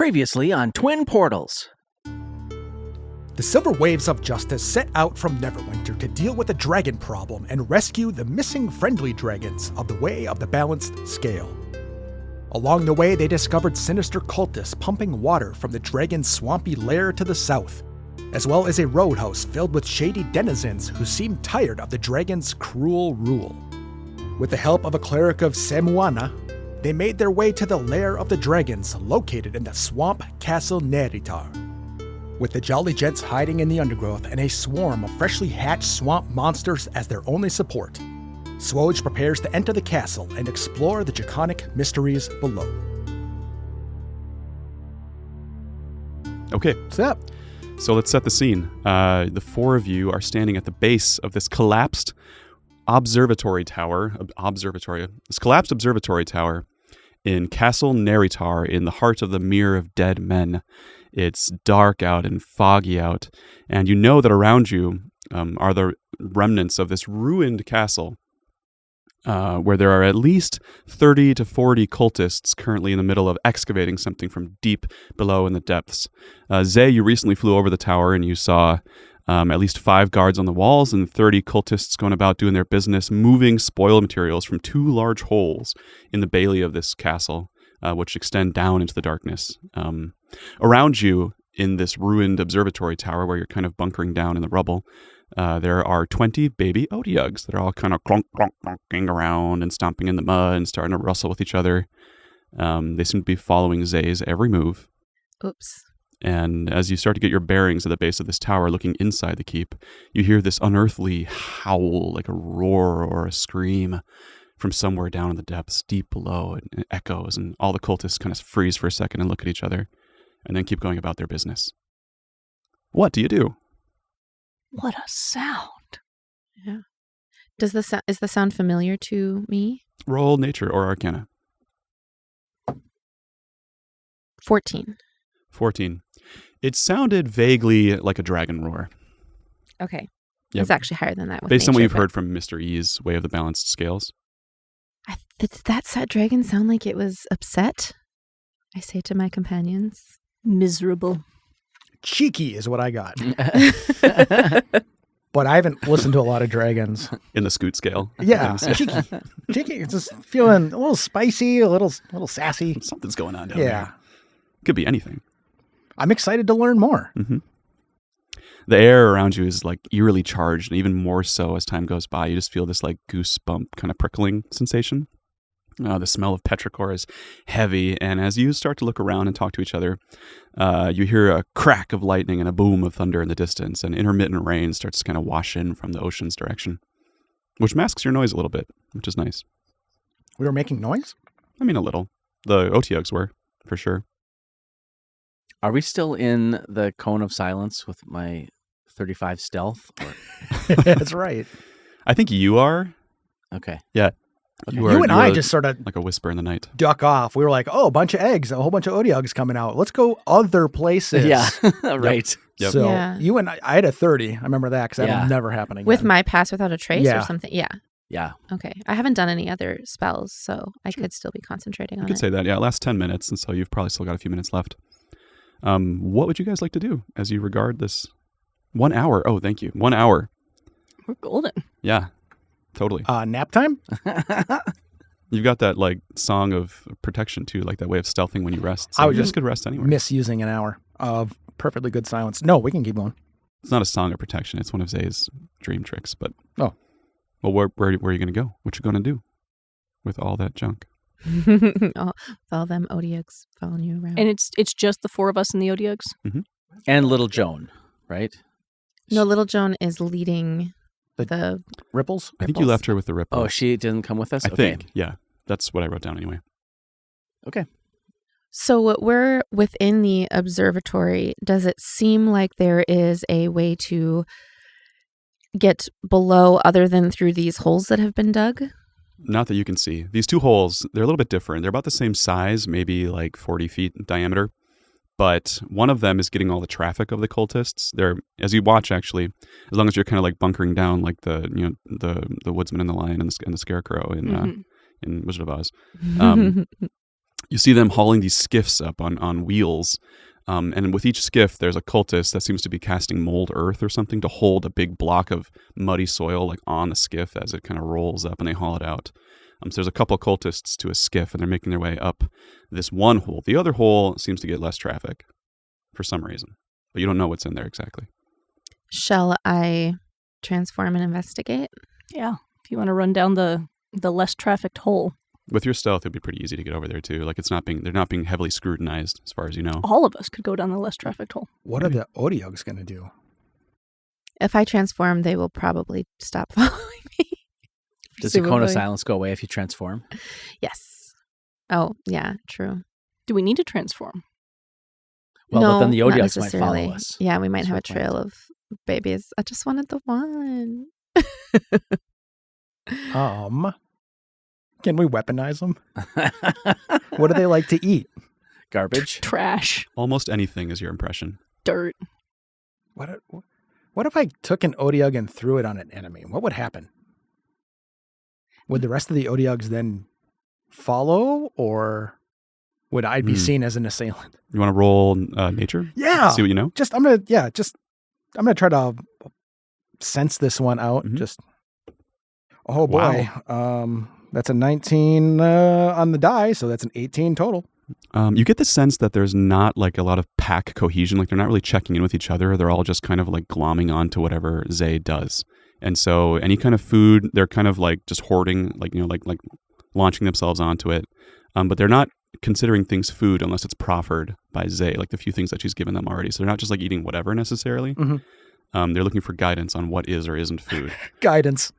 Previously on Twin Portals. The Silver Waves of Justice set out from Neverwinter to deal with the dragon problem and rescue the missing friendly dragons of the Way of the Balanced Scale. Along the way, they discovered sinister cultists pumping water from the dragon's swampy lair to the south, as well as a roadhouse filled with shady denizens who seemed tired of the dragon's cruel rule. With the help of a cleric of Semuana, they made their way to the lair of the dragons located in the swamp Castle Naerytar. With the Jolly Gents hiding in the undergrowth and a swarm of freshly hatched swamp monsters as their only support, SWOJ prepares to enter the castle and explore the draconic mysteries below. Okay, What's up? so let's set the scene. The four of you are standing at the base of this collapsed observatory tower. This collapsed observatory tower in Castle Naerytar in the heart of the Mere of Dead Men. It's dark out and foggy out, and you know that around you are the remnants of this ruined castle, where there are at least 30 to 40 cultists currently in the middle of excavating something from deep below in the depths. Zay, you recently flew over the tower and you saw at least 5 guards on the walls and 30 cultists going about doing their business, moving spoil materials from 2 large holes in the bailey of this castle, which extend down into the darkness. Around you in this ruined observatory tower where you're kind of bunkering down in the rubble, there are 20 baby Otyugs that are all kind of clonking around and stomping in the mud and starting to rustle with each other. They seem to be following Zay's every move. Oops. And as you start to get your bearings at the base of this tower, looking inside the keep, you hear this unearthly howl, like a roar or a scream from somewhere down in the depths, deep below, and it echoes, and all the cultists kind of freeze for a second and look at each other, and then keep going about their business. What do you do? What a sound. Yeah. Is the sound familiar to me? Roll nature or arcana. 14. 14. It sounded vaguely like a dragon roar. Okay. Yep. It's actually higher than that. With Based on what nature, you've heard from Mr. E's Way of the Balanced Scales. Did that dragon sound like it was upset? I say to my companions. Miserable. Cheeky is what I got. But I haven't listened to a lot of dragons. In the scoot scale. Yeah, cheeky. Cheeky. It's just feeling a little spicy, a little sassy. Something's going on down Yeah. there. Could be anything. I'm excited to learn more. Mm-hmm. The air around you is like eerily charged, and even more so as time goes by. You just feel this like goosebump kind of prickling sensation. The smell of petrichor is heavy, and as you start to look around and talk to each other, you hear a crack of lightning and a boom of thunder in the distance, and intermittent rain starts to kind of wash in from the ocean's direction, which masks your noise a little bit, which is nice. We were making noise? I mean, a little. The Otyugs were, for sure. Are we still in the cone of silence with my 35 stealth? That's right. I think you are. Okay. Yeah. Okay. You and I just sort of like a whisper in the night. duck off. We were like, oh, a bunch of eggs, a whole bunch of Otyugs coming out. Let's go other places. Yeah. Right. Yep. So Yeah. you and I had a 30. I remember that because Yeah. that'll never happen again. With my pass without a trace Yeah. or something? Yeah. Yeah. Okay. I haven't done any other spells, so I could still be concentrating You on could it. say that. Yeah, it lasts 10 minutes, and so you've probably still got a few minutes left. What would you guys like to do as you regard this 1 hour? Oh, thank you. 1 hour. We're golden. Yeah, totally. nap time? You've got that like song of protection too, like that way of stealthing when you rest. So I would you just could rest anywhere. Misusing an hour of perfectly good silence. No, we can keep going. It's not a song of protection. It's one of Zay's dream tricks. But Oh. Well, where are you going to go? What you going to do with all that junk? all them Otyugs following you around. And it's just the 4 of us in the Otyugs? And little Joan, right? No, little Joan is leading the Ripples? I think you left her with the ripple. Oh, she didn't come with us? I Okay. think. Yeah, that's what I wrote down anyway. Okay. So we're within the observatory. Does it seem like there is a way to get below other than through these holes that have been dug? Not that you can see. These 2 holes, they're a little bit different. They're about the same size, maybe like 40 feet in diameter. But one of them is getting all the traffic of the cultists. They're, as you watch, actually, as long as you're kind of like bunkering down, like the woodsman and the lion and the scarecrow in Wizard of Oz. You see them hauling these skiffs up on wheels. And with each skiff, there's a cultist that seems to be casting mold earth or something to hold a big block of muddy soil like on the skiff as it kind of rolls up and they haul it out. So there's a couple of cultists to a skiff and they're making their way up this one hole. The other hole seems to get less traffic for some reason, but you don't know what's in there exactly. Shall I transform and investigate? Yeah. If you want to run down the less trafficked hole. With your stealth, it'd be pretty easy to get over there too. Like they're not being heavily scrutinized as far as you know. All of us could go down the less trafficked hole. What are the Odiogs going to do? If I transform, they will probably stop following me. Does the cone of Presumably. silence go away if you transform? Yes. Oh, yeah, true. Do we need to transform? Well, but then the not Odiogs might necessarily. follow us. Yeah, we might That's have a the point. trail of babies. I just wanted the one. Can we weaponize them? What do they like to eat? Garbage. Trash. Almost anything is your impression. Dirt. What if I took an Odiog and threw it on an enemy? What would happen? Would the rest of the Odiogs then follow, or would I be seen as an assailant? You want to roll nature? Yeah. See what you know? I'm gonna try to sense this one out. Mhm. Oh boy. That's a 19 on the die, so that's an 18 total. You get the sense that there's not like a lot of pack cohesion. Like they're not really checking in with each other. They're all just kind of like glomming on to whatever Zay does. And so any kind of food, they're kind of like just hoarding, like, you know, like launching themselves onto it. But they're not considering things food unless it's proffered by Zay, like the few things that she's given them already. So they're not just like eating whatever necessarily. Mhm. They're looking for guidance on what is or isn't food. Guidance.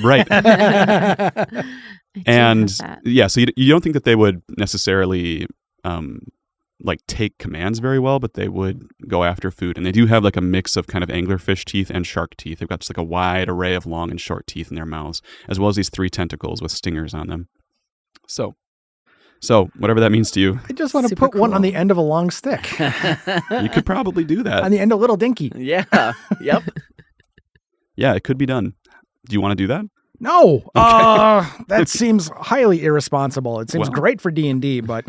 Right. I do And have that. yeah, so you don't think that they would necessarily like take commands very well, but they would go after food. And they do have like a mix of kind of anglerfish teeth and shark teeth. They've got just like a wide array of long and short teeth in their mouths, as well as these 3 tentacles with stingers on them. So whatever that means to you, I just want to Super put one on cool. the end of a long stick. you could probably do On that. the end of Little Dinky. Yeah. Yep. Yeah, it could be done. Do you want to do that? No, that seems highly irresponsible. It seems Well. great for D&D, but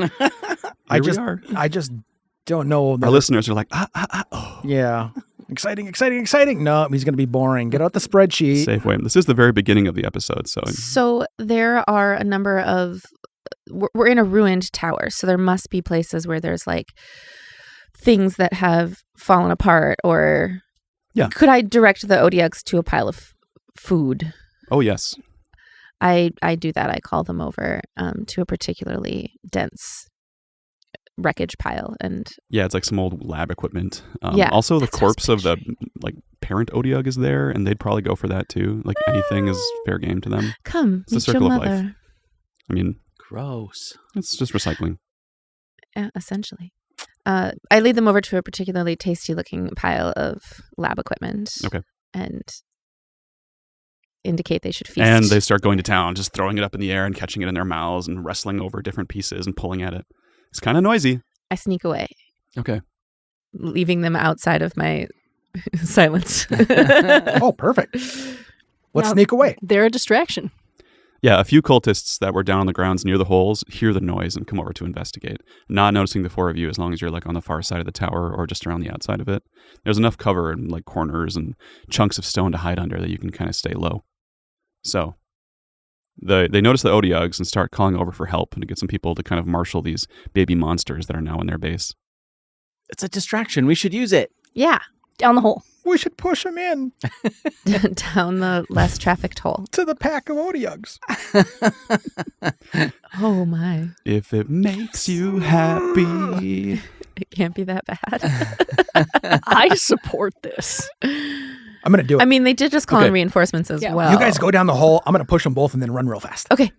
I Here we are. just don't know. Our listeners are like, oh. Yeah. Exciting. No, he's going to be boring. Get out the spreadsheet. Safeway. This is the very beginning of the episode, so So there are a number of, we're in a ruined tower, so there must be places where there's like things that have fallen apart, or Yeah. could I direct the Odiogs to a pile of food? oh yes. I do that. I call them over to a particularly dense wreckage pile, and Yeah, it's like some old lab equipment. Yeah, Also, the that's what I was corpse of the like parent Odiog is there, and they'd probably go for that too. Like anything is fair game to them. come, It's the meet circle your of life. mother. I mean, Gross. it's just recycling. Yeah, essentially. I lead them over to a particularly tasty-looking pile of lab equipment. Okay. And indicate they should feast. And they start going to town, just throwing it up in the air and catching it in their mouths and wrestling over different pieces and pulling at it. It's kind of noisy. I sneak away, Okay. leaving them outside of my silence. Oh, perfect. Let's Now- sneak away. They're a distraction. Yeah, a few cultists that were down on the grounds near the holes hear the noise and come over to investigate, not noticing the 4 of you as long as you're like on the far side of the tower or just around the outside of it. There's enough cover and like corners and chunks of stone to hide under that you can kind of stay low. So they notice the Odiogs and start calling over for help and to get some people to kind of marshal these baby monsters that are now in their base. It's a distraction. We should use it. Yeah. Down the hole. We should push him in Down the less trafficked hole. to the pack of Odiogs. Oh my. If it makes you happy. It can't be that bad. I support this. I'm going to do it. I mean, they did just call Okay. in reinforcements as Yeah. well. You guys go down the hole. I'm going to push them both and then run real fast. Okay.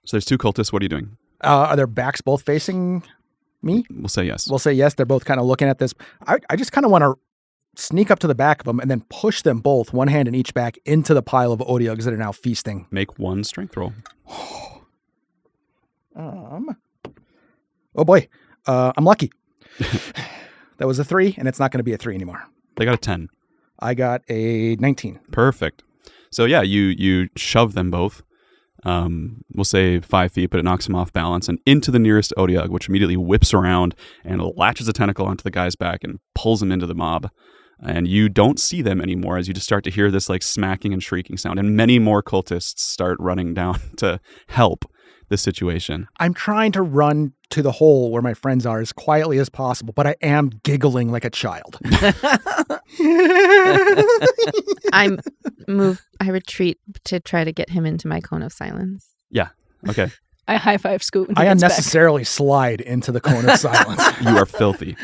So there's 2 cultists. What are you doing? Are their backs both facing me? We'll say yes. We'll say yes. They're both kind of looking at this. I just kind of want to sneak up to the back of them and then push them both, one hand in each back, into the pile of Odiogs that are now feasting. Make 1 strength roll. Oh boy. I'm lucky. That was a 3, and it's not going to be a 3 anymore. They got a 10. I got a 19. Perfect. So yeah, you shove them both we'll say 5 feet, but it knocks him off balance and into the nearest Odiug, which immediately whips around and latches a tentacle onto the guy's back and pulls him into the mob. And you don't see them anymore as you just start to hear this like smacking and shrieking sound. And many more cultists start running down to help the situation. I'm trying to run to the hole where my friends are as quietly as possible, but I am giggling like a child. I retreat to try to get him into my cone of silence. Yeah. Okay. I high five Scoot. And I he gets back. unnecessarily slide into the cone of silence. You are filthy.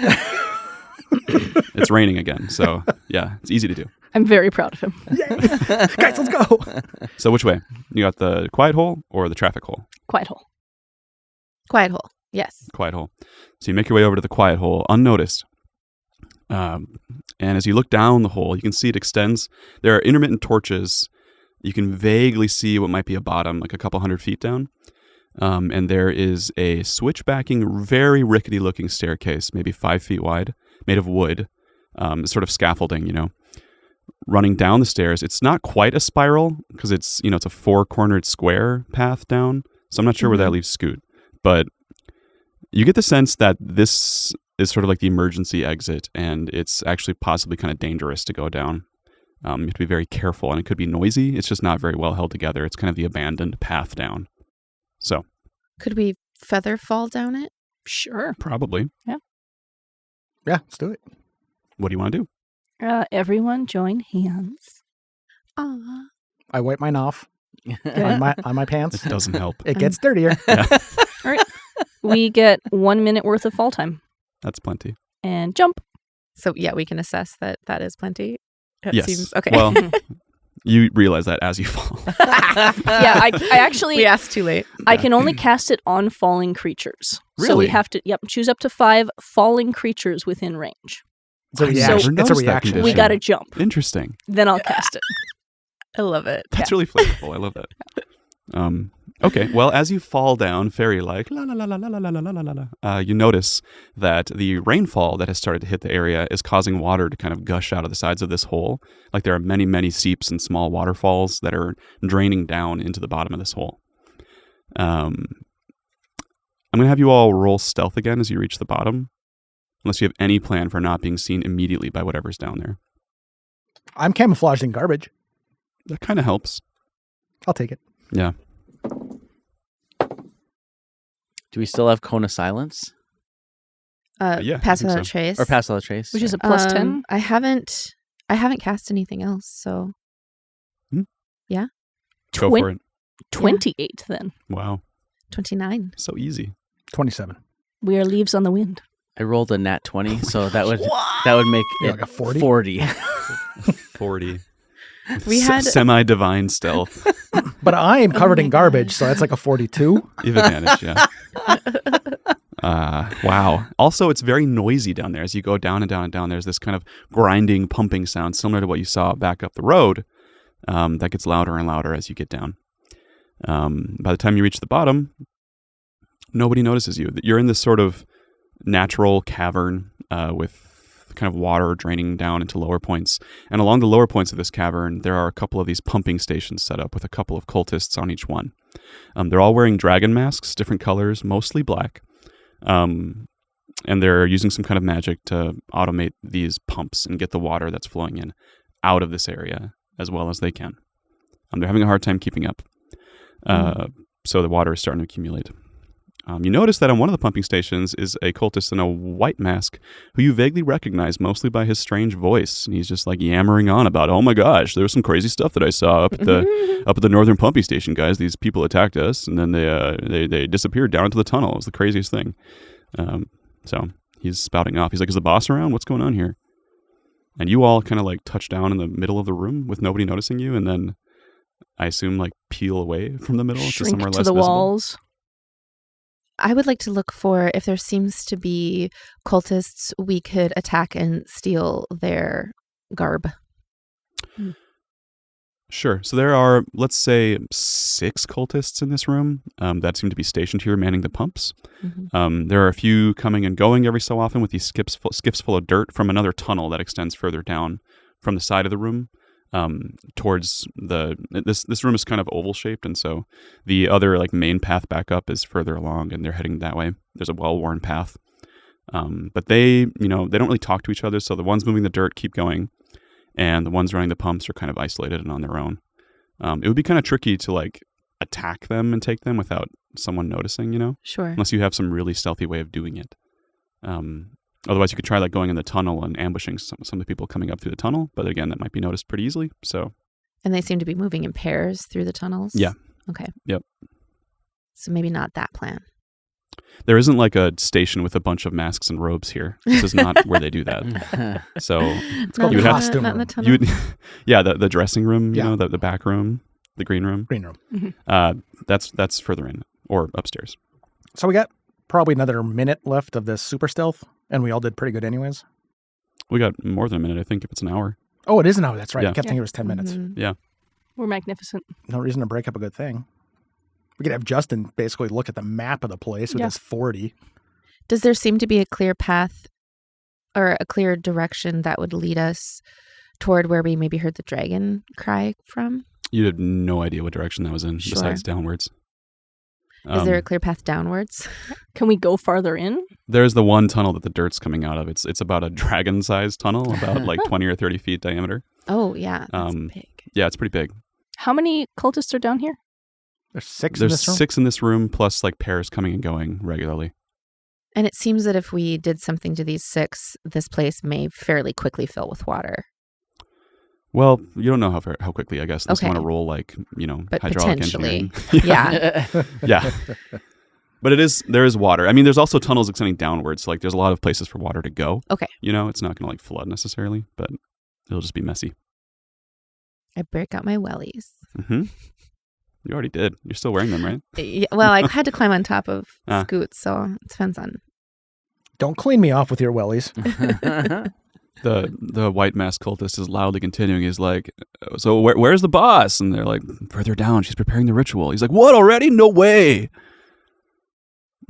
It's raining again. So yeah, it's easy to do. I'm very proud of him. Yay! Guys, let's go. So which way? You got the quiet hole or the traffic hole? Quiet hole. Quiet hole. Yes. Quiet hole. So you make your way over to the quiet hole unnoticed. And as you look down the hole, you can see it extends. There are intermittent torches. You can vaguely see what might be a bottom, like a couple 100 feet down. And there is a switchbacking, very rickety-looking staircase, maybe 5 feet wide, made of wood, sort of scaffolding, running down the stairs. It's not quite a spiral because it's a 4-cornered square path down. So I'm not sure where that leaves Scoot, but you get the sense that this is sort of like the emergency exit, and it's actually possibly kind of dangerous to go down. You have to be very careful, and it could be noisy. It's just not very well held together. It's kind of the abandoned path down. So, Could we feather fall down it? Sure. probably. Yeah, let's do it. What do you want to do? Everyone join hands. Aw. I wipe mine off Good. on my pants. It doesn't help. It gets dirtier. Yeah, All right. We get 1 minute worth of fall time. that's plenty. And jump. So yeah, we can assess that is plenty. That Yes. seems okay. Well, you realize that as you fall. Yeah, I actually we asked too late. I can only cast it on falling creatures. So Really? we have to choose up to 5 falling creatures within range. It's a I reaction. never It's a noticed that reaction. condition. We got to jump. Interesting. Then I'll cast it. I love it. That's really flavorful. I love that. Okay. Well, as you fall down, fairy-like, la la la la la la la la la la, you notice that the rainfall that has started to hit the area is causing water to kind of gush out of the sides of this hole. Like there are many, many seeps and small waterfalls that are draining down into the bottom of this hole. I'm going to have you all roll stealth again as you reach the bottom, unless you have any plan for not being seen immediately by whatever's down there. I'm camouflaged in garbage. That kind of helps. I'll take it. Yeah. Do we still have cone of silence Yeah, I Pass think without so. trace. or pass without trace? Which is a plus 10. I haven't cast anything else, so Go for it. 28 then. Wow. 29. So easy. 27. We are leaves on the wind. I rolled a nat 20, so that would make You're it like a 40? 40. 40. We had semi-divine stealth. But I am covered my in garbage, gosh. so that's like a 42. You have advantage, yeah. Wow. Also, it's very noisy down there. As you go down and down and down, there's this kind of grinding, pumping sound similar to what you saw back up the road that gets louder and louder as you get down. By the time you reach the bottom, nobody notices you. You're in this sort of natural cavern with kind of water draining down into lower points. And along the lower points of this cavern, there are a couple of these pumping stations set up with a couple of cultists on each one. They're all wearing dragon masks, different colors, mostly black. And they're using some kind of magic to automate these pumps and get the water that's flowing in out of this area as well as they can. They're having a hard time keeping up. So the water is starting to accumulate. You notice that on one of the pumping stations is a cultist in a white mask who you vaguely recognize mostly by his strange voice. And he's just like yammering on about, oh my gosh, there was some crazy stuff that I saw up at the northern pumping station, guys. These people attacked us and then they disappeared down into the tunnel. It was the craziest thing. So he's spouting off. He's like, is the boss around? What's going on here? And you all kind of like touch down in the middle of the room with nobody noticing you. And then I assume like peel away from the middle to Shrink somewhere to less the visible. walls. I would like to look for if there seems to be cultists we could attack and steal their garb. Sure. So there are, let's say, 6 cultists in this room that seem to be stationed here manning the pumps. Mhm. There are a few coming and going every so often with these skiffs full of dirt from another tunnel that extends further down from the side of the room. towards this room is kind of oval shaped, and so the other like main path back up is further along, and they're heading that way. There's a well-worn path, but they don't really talk to each other. So the ones moving the dirt keep going, and the ones running the pumps are kind of isolated and on their own. It would be kind of tricky to like attack them and take them without someone noticing, Sure. unless you have some really stealthy way of doing it. Otherwise, you could try like going in the tunnel and ambushing some of the people coming up through the tunnel. But again, that might be noticed pretty easily. So, And they seem to be moving in pairs through the tunnels? Yeah. Okay. Yep. So maybe not that plan. there isn't like a station with a bunch of masks and robes here. This is not where they do that. So It's called You would the have- costume not in the room. tunnel. you would, yeah, the dressing room, Yeah. the back room, the green room. Green room. That's further in or upstairs. So we got probably another minute left of this super stealth, and we all did pretty good anyways. We got more than a minute, I think, if it's an hour. Oh, it is an hour. That's right. I Yeah. kept thinking it was 10 minutes. Mhm. We're magnificent. No reason to break up a good thing. We could have Justin basically look at the map of the place with Yeah. his 40. Does there seem to be a clear path or a clear direction that would lead us toward where we maybe heard the dragon cry from? You had no idea what direction that was in, Sure. besides downwards. Is there a clear path downwards? Can we go farther in? There's the one tunnel that the dirt's coming out of. It's about a dragon-sized tunnel, about like 20 or 30 feet diameter. Oh, yeah. That's big. Yeah, it's pretty big. How many cultists are down here? There's six in There's this room? 6 in this room, plus like pairs coming and going regularly. And it seems that if we did something to these 6, this place may fairly quickly fill with water. Well, you don't know how quickly, I guess, unless you Okay. want to roll like, But hydraulic potentially. engineering. Yeah. Yeah. But there is water. I mean, there's also tunnels extending downwards. So like there's a lot of places for water to go. Okay. It's not going to like flood necessarily, but it'll just be messy. I break out my wellies. Mm-hmm. You already did. You're still wearing them, right? Yeah, well, I had to climb on top of Ah. Scoot, so it depends on. Don't clean me off with your wellies. The white mask cultist is loudly continuing. He's like, so where's the boss? And they're like, further down. She's preparing the ritual. He's like, what, already? No way. And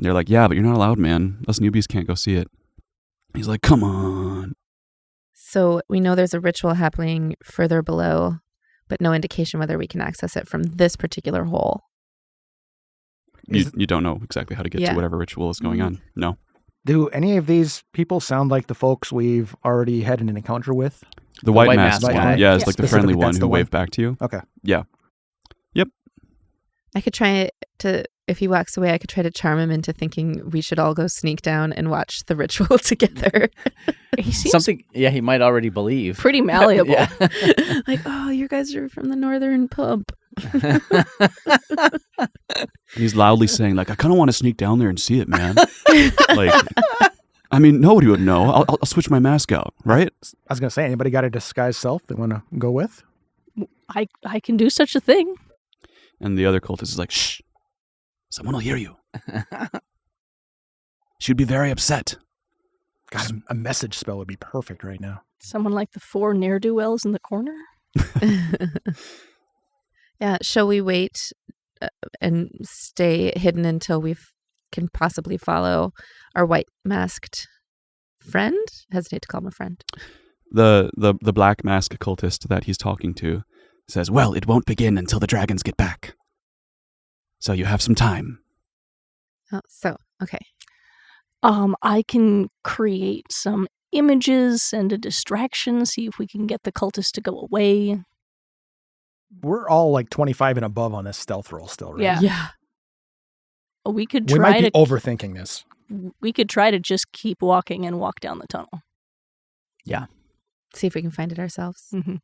they're like, yeah, but you're not allowed, man. Us newbies can't go see it. He's like, come on. So we know there's a ritual happening further below, but no indication whether we can access it from this particular hole. You don't know exactly how to get Yeah. to whatever ritual is going on. No. Do any of these people sound like the folks we've already had an encounter with? The white white mask mask one. guy? Yeah, it's Yeah. like the friendly Specifically, one that's who the one. waved back to you. Okay. Yeah. I could try to, if he walks away, I could try to charm him into thinking we should all go sneak down and watch the ritual together. He seems Something, yeah, he might already believe. pretty malleable. Yeah. Like, oh, you guys are from the northern pub. He's loudly saying, like, I kind of want to sneak down there and see it, man. Like, I mean, nobody would know. I'll switch my mask out, right? I was going to say, anybody got a disguised self they want to go with? I can do such a thing. And the other cultist is like, shh, someone will hear you. She'd be very upset. God, a message spell would be perfect right now. Someone like the 4 ne'er-do-wells in the corner. Yeah, shall we wait and stay hidden until we can possibly follow our white masked friend? Hesitate to call him a friend. The black mask cultist that he's talking to says, well, it won't begin until the dragons get back. So you have some time. Oh, so okay. I can create some images and a distraction, see if we can get the cultists to go away. We're all like 25 and above on this stealth roll still, right? Yeah. Yeah. We could We try might be to overthinking this. we could try to just keep walking and walk down the tunnel. See if we can find it ourselves. Mm-hmm.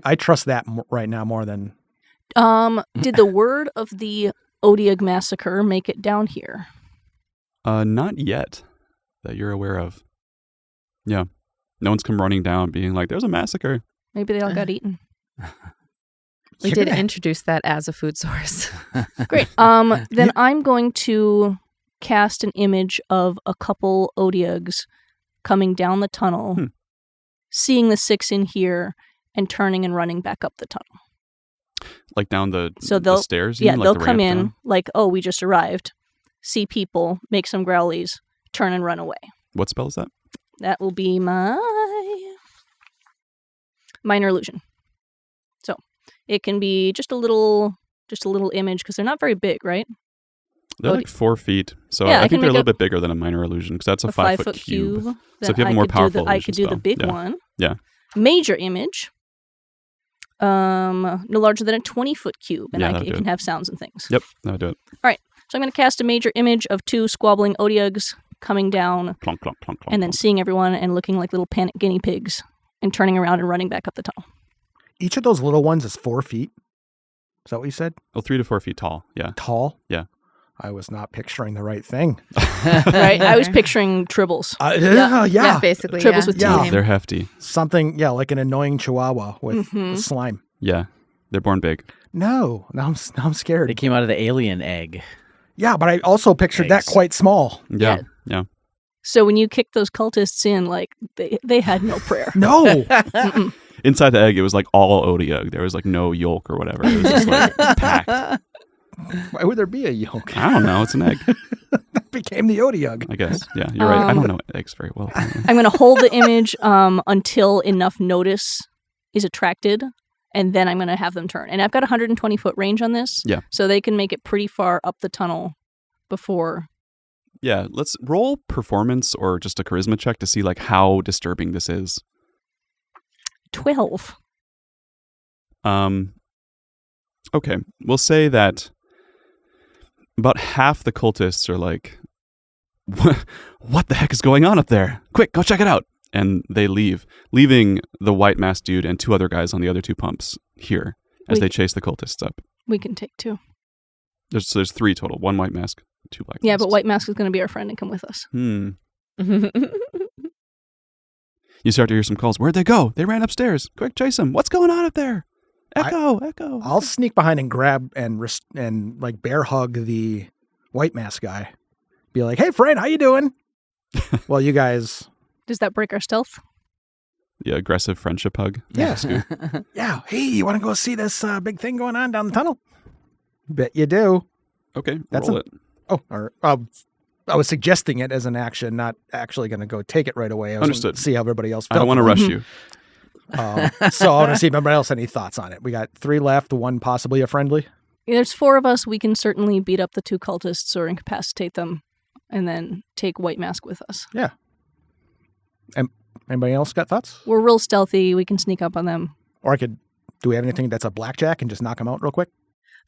I trust that right now more than... Did the word of the Odiag massacre make it down here? Not yet that you're aware of. Yeah. No one's come running down being like, there's a massacre. Maybe they all got eaten. We You're did gonna- introduce that as a food source. Great. Then I'm going to cast an image of a couple Odiags coming down the tunnel, seeing the 6 in here, and turning and running back up the tunnel. Like down the they'll stairs? you Yeah, mean? Like they'll the come ramp in down? like, oh, we just arrived, see people, make some growlies, turn and run away. What spell is that? That will be my Minor illusion. So it can be just a little image because they're not very big, right? They're like 4 feet. So Yeah, I I can think they're a make little bit bigger than a minor illusion because that's a 5-foot cube. Then So if you have a more powerful I illusion could do the spell, big yeah. one. Yeah. Major image. No larger than a 20-foot cube, and Yeah, that'd it do can it. have sounds and things. Yep, that'll do it. So I'm going to cast a major image of 2 squabbling Odiugs coming down, Clunk, clunk, clunk, clunk. and then seeing everyone and looking like little panic guinea pigs, and turning around and running back up the tunnel. Each of those little ones is 4 feet. Is that what you said? Oh, 3 to 4 feet tall. Yeah. Tall? Yeah. I was not picturing the right thing. Right? I was picturing tribbles. Yeah. basically. Tribbles with Yeah. teeth. They're hefty. Something, like an annoying chihuahua with slime. Yeah. They're born big. No, now I'm scared. They came out of the alien egg. Yeah, but I also pictured that Eggs. quite small. Yeah. Yeah. So when you kicked those cultists in, like, they had no prayer. No. Mm-mm. Inside the egg, it was like all Odiug. There was like no yolk or whatever. It was just like packed. Why would there be a yolk? I don't know. It's an egg, That became the Odiug. I guess. Yeah, you're right. I don't know eggs very well. I'm going to hold the image until enough notice is attracted, and then I'm going to have them turn. And I've got a 120-foot range on this, Yeah. so they can make it pretty far up the tunnel before. Yeah, let's roll performance or just a charisma check to see like how disturbing this is. 12. Okay, we'll say that about half the cultists are like, what the heck is going on up there? Quick, go check it out. And they leave, leaving the white masked dude and 2 other guys on the other 2 pumps here as they chase the cultists up. We can take 2. There's 3 total, 1 white mask, 2 black Yeah, masks. but White Mask is going to be our friend and come with us. You start to hear some calls. Where'd they go? They ran upstairs. Quick, chase them. What's going on up there? Echo. I'll sneak behind and grab and like bear hug the white mask guy. Be like, "Hey, friend, how you doing?" Well, you guys. Does that break our stealth? The aggressive friendship hug. Yeah. Scoot. Yeah. Hey, you want to go see this big thing going on down the tunnel? Bet you do. Okay, That's roll it. Oh, all right. I was suggesting it as an action, not actually going to go take it right away. I was Understood. gonna see how everybody else I felt. don't want to rush you. So I want to see if anybody else had any thoughts on it. We got 3 left, 1 possibly a friendly. There's 4 of us. We can certainly beat up the 2 cultists or incapacitate them, and then take White Mask with us. Yeah. And anybody else got thoughts? We're real stealthy. We can sneak up on them. Or do we have anything that's a blackjack and just knock them out real quick?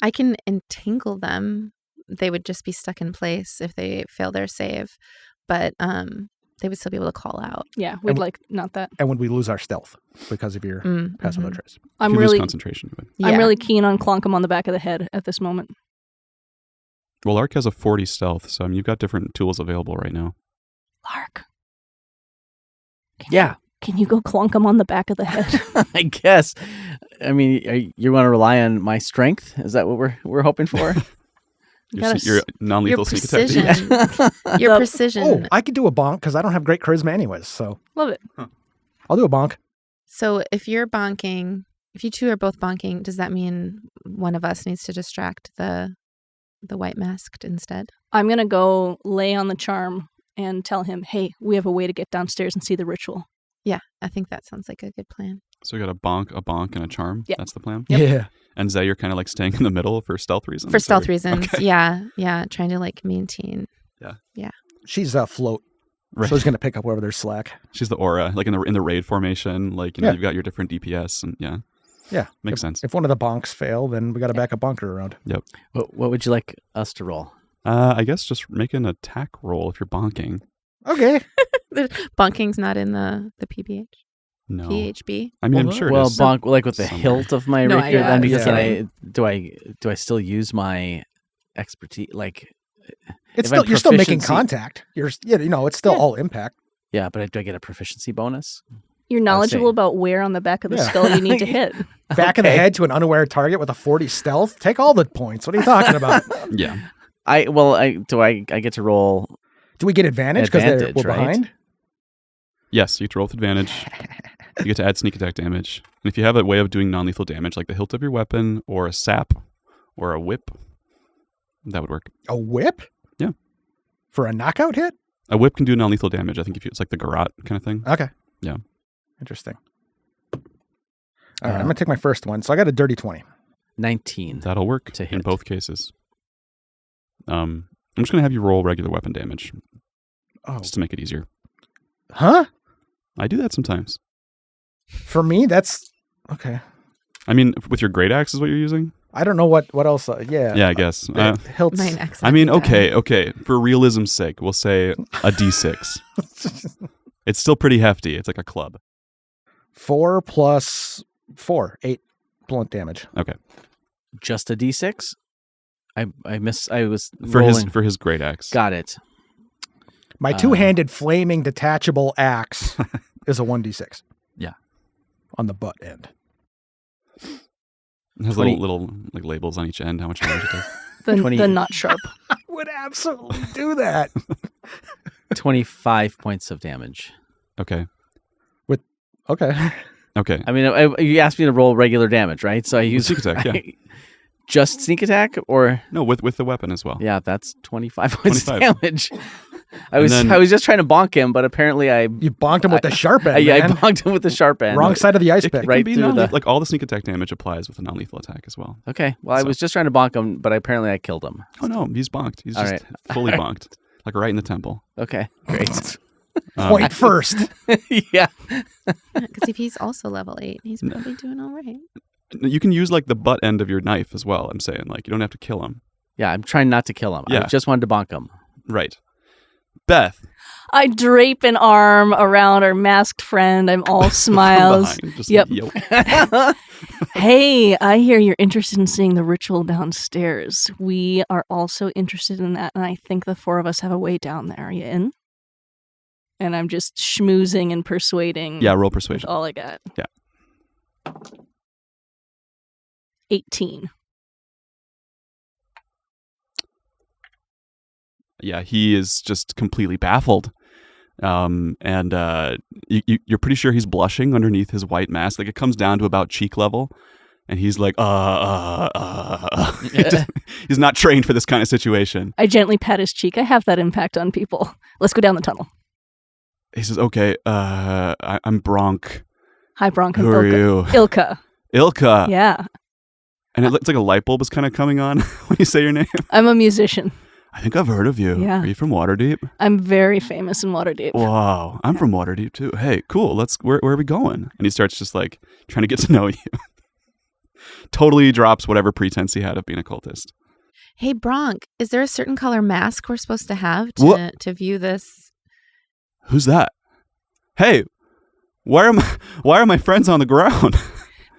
I can entangle them. They would just be stuck in place if they fail their save, but they would still be able to call out. Yeah, we'd like not that. And when we lose our stealth because of your passive no trace. If you lose concentration. But... I'm really keen on clonk him on the back of the head at this moment. Well, Lark has a 40 stealth, so you've got different tools available right now. Lark. Yeah. Can you go clonk him on the back of the head? I guess. I mean, you want to rely on my strength? Is that what we're hoping for? Your non-lethal sneak attack. precision. Your precision. Oh, I could do a bonk because I don't have great charisma anyways. So Love it. I'll do a bonk. So if you're bonking, if you 2 are both bonking, does that mean one of us needs to distract the white masked instead? I'm going to go lay on the charm and tell him, hey, we have a way to get downstairs and see the ritual. Yeah, I think that sounds like a good plan. So you got a bonk, and a charm? Yep. That's the plan? Yep. Yeah. And Zay, you're kind of like staying in the middle for stealth reasons? For stealth or- reasons, Okay. yeah, trying to like maintain. Yeah. She's a float. Right. So she's going to pick up wherever there's slack. She's the aura, like in the raid formation, like, you know, Yeah. you've got your different DPS, and Yeah. Makes sense. If one of the bonks fail, then we got to back a bunker around. Yep. What would you like us to roll? I guess just make an attack roll if you're bonking. Okay. Bonking's not in the PBH. No. PHB. I mean, I'm sure it Well, is. bonk like with the somewhere. hilt of my No, rapier. I- Then because yeah. do I still use my expertise? Like, It's if I'm still you're still making proficiency- contact. It's still all impact. Yeah, but do I get a proficiency bonus? You're knowledgeable about where on the back of the Yeah. skull you need to hit. Back of the Okay. head to an unaware target with a 40 stealth. Take all the points. What are you talking about? Yeah. I get to roll. Do we get advantage because Advantage, we're right? behind? Yes, you get to roll with advantage. You get to add sneak attack damage. And if you have a way of doing non-lethal damage, like the hilt of your weapon, or a sap, or a whip, that would work. A whip? Yeah. For a knockout hit? A whip can do non-lethal damage. I think if it's like the garrote kind of thing. Okay. Yeah. Interesting. All right, I'm going to take my first one. So I got a dirty 20. 19. That'll work To in hit. both cases. I'm just going to have you roll regular weapon damage Oh. just to make it easier. Huh? I do that sometimes. For me, that's... Okay. I mean, with your great axe is what you're using? I don't know what else. Yeah. Yeah, I guess. Hilt's... Mine accidentally I mean, died. okay. For realism's sake, we'll say a D6. It's still pretty hefty. It's like a club. 4 plus 4. 8 blunt damage. Okay. Just a D6? I was For rolling. his great axe. Got it. My two-handed flaming detachable axe is a 1d6. Yeah. On the butt end. It has 20. little like labels on each end, how much damage it does. The 20. not sharp. I would absolutely do that. 25 points of damage. Okay. Okay. Okay. I mean, you asked me to roll regular damage, right? So I use sneak attack, yeah. just sneak attack, or No, with the weapon as well. yeah, that's 25 points 25. of damage. I And was just trying to bonk him, but apparently I You bonked him with the sharp end, I man. bonked him with the sharp end. Wrong side of the ice It pick. can Right be through non- the- like all the sneak attack damage applies with a non-lethal attack as well. Okay, well, I So- was just trying to bonk him, but apparently I killed him. Oh no, he's bonked. He's All just right. fully bonked, like right in the temple. Okay, great. Point first. Yeah. Because if he's also level 8, he's probably doing all right. You can use like the butt end of your knife as well. I'm saying, like, you don't have to kill him. Yeah, I'm trying not to kill him. I Yeah. just wanted to bonk him. Right. Beth. I drape an arm around our masked friend. I'm all smiles. From behind, just Yep. Yo. Hey, I hear you're interested in seeing the ritual downstairs. We are also interested in that, and I think the 4 of us have a way down there. Are you in? And I'm just schmoozing and persuading. Yeah, roll That's persuasion. all I got. Yeah. 18. Yeah, he is just completely baffled. And you're pretty sure he's blushing underneath his white mask. Like it comes down to about cheek level. And he's like, He's not trained for this kind of situation. I gently pat his cheek. I have that impact on people. Let's go down the tunnel. He says, okay, I'm Bronk. Hi, Bronk. I'm Who are Ilka. you? Ilka. Ilka. Yeah. And it looks like a light bulb is kind of coming on when you say your name. I'm a musician. I think I've heard of you. Yeah. Are you from Waterdeep? I'm very famous in Waterdeep. Wow, I'm from Waterdeep too. Hey, cool. Where are we going? And he starts just like trying to get to know you. Totally drops whatever pretense he had of being a cultist. Hey, Bronk, is there a certain color mask we're supposed to have What? to view this? Who's that? Hey, why are my friends on the ground?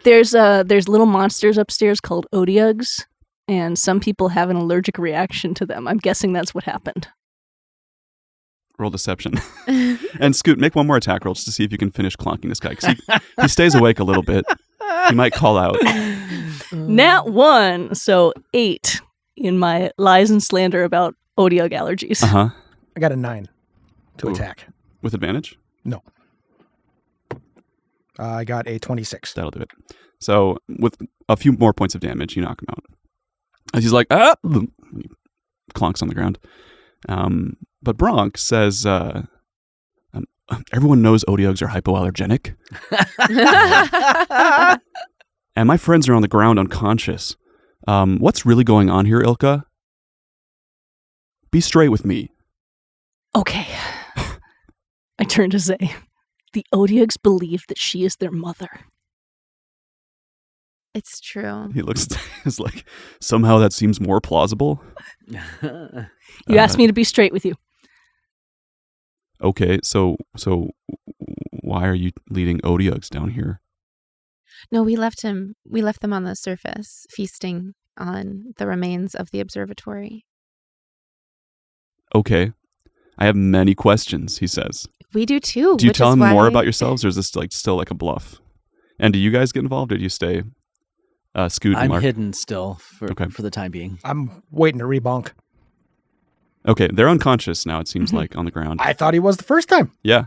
There's little monsters upstairs called Odiugs, and some people have an allergic reaction to them. I'm guessing that's what happened. Roll deception. And Scoot, make one more attack roll just to see if you can finish clonking this guy. 'Cause he stays awake a little bit. He might call out. Nat 1, so 8 in my lies and slander about Odiug allergies. Uh-huh. I got a 9 to Ooh. attack. With advantage? No. I got a 26. That'll do it. So with a few more points of damage, you knock him out. And he's like, ah! He clonks on the ground. But Bronk says, everyone knows Odiugs are hypoallergenic. And my friends are on the ground unconscious. What's really going on here, Ilka? Be straight with me. Okay. I turn to Zay. The Odiugs believe that she is their mother. It's true. He looks is like, somehow that seems more plausible. You asked me to be straight with you. Okay, so why are you leading Odiugs down here? No, we left them on the surface, feasting on the remains of the observatory. Okay. I have many questions, he says. We do too. Do you which tell is him more why- about yourselves, or is this like still like a bluff? And do you guys get involved, or do you stay Scoot and I'm Mark? hidden still for Okay. the time being. I'm waiting to rebunk. Okay, they're unconscious now, it seems like, on the ground. I thought he was the first time. Yeah.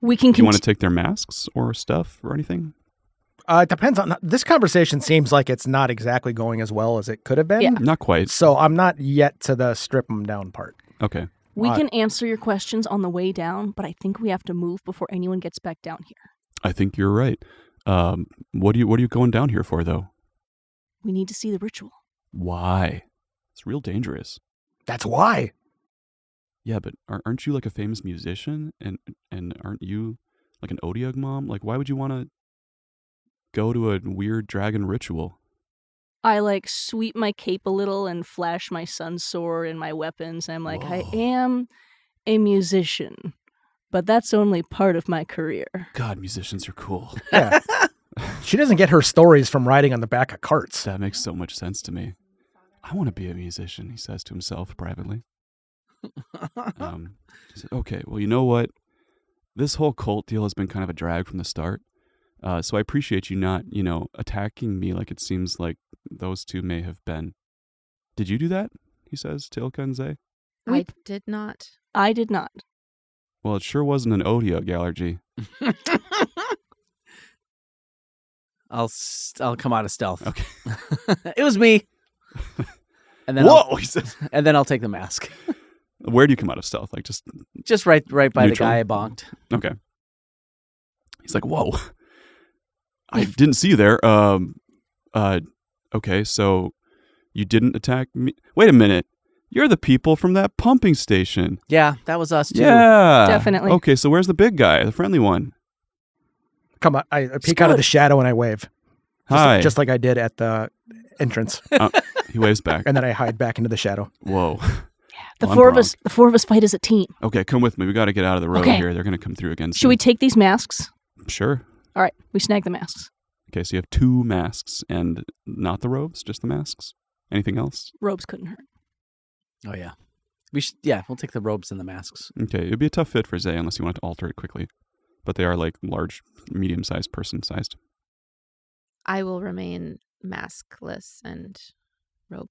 We can Do you want to take their masks or stuff or anything? It depends on... This conversation seems like it's not exactly going as well as it could have been. Yeah. Not quite. So I'm not yet to the strip them down part. Okay. We can answer your questions on the way down, but I think we have to move before anyone gets back down here. I think you're right. What are you going down here for, though? We need to see the ritual. Why? It's real dangerous. That's why. Yeah, but aren't you like a famous musician? And aren't you like an Odiug mom? Like, why would you want to go to a weird dragon ritual? I like sweep my cape a little and flash my sun's sword and my weapons. And I'm like, I Whoa. am a musician, but that's only part of my career. God, musicians are cool. Yeah. She doesn't get her stories from riding on the back of carts. That makes so much sense to me. I want to be a musician, he says to himself privately. He said, okay, well, you know what? This whole cult deal has been kind of a drag from the start. So I appreciate you not, attacking me like it seems like those two may have been. Did you do that? He says to Ilka and Zay. I did not. I did not. Well, it sure wasn't an Odiug allergy. I'll come out of stealth. Okay. It was me. And then Whoa! He says. and then I'll take the mask. Where do you come out of stealth? Like Just right by Neutral? the guy I bonked. Okay. He's like, whoa. I didn't see you there. Okay, so you didn't attack me. Wait a minute. You're the people from that pumping station. Yeah, that was us too. Yeah. Definitely. Okay, so where's the big guy, the friendly one? Come on, I peek out of the shadow and I wave. Hi. Just like I did at the entrance. He waves back. And then I hide back into the shadow. Whoa. The Well, I'm four of us fight as a team. Okay, come with me. We got to get out of the road Okay. here. They're going to come through again soon. Should we take these masks? Sure. All right, we snag the masks. Okay, so you have 2 masks and not the robes, just the masks. Anything else? Robes couldn't hurt. Oh yeah. We'll take the robes and the masks. Okay, it'd be a tough fit for Zay unless you want to alter it quickly. But they are like large, medium-sized, person-sized. I will remain maskless and robe.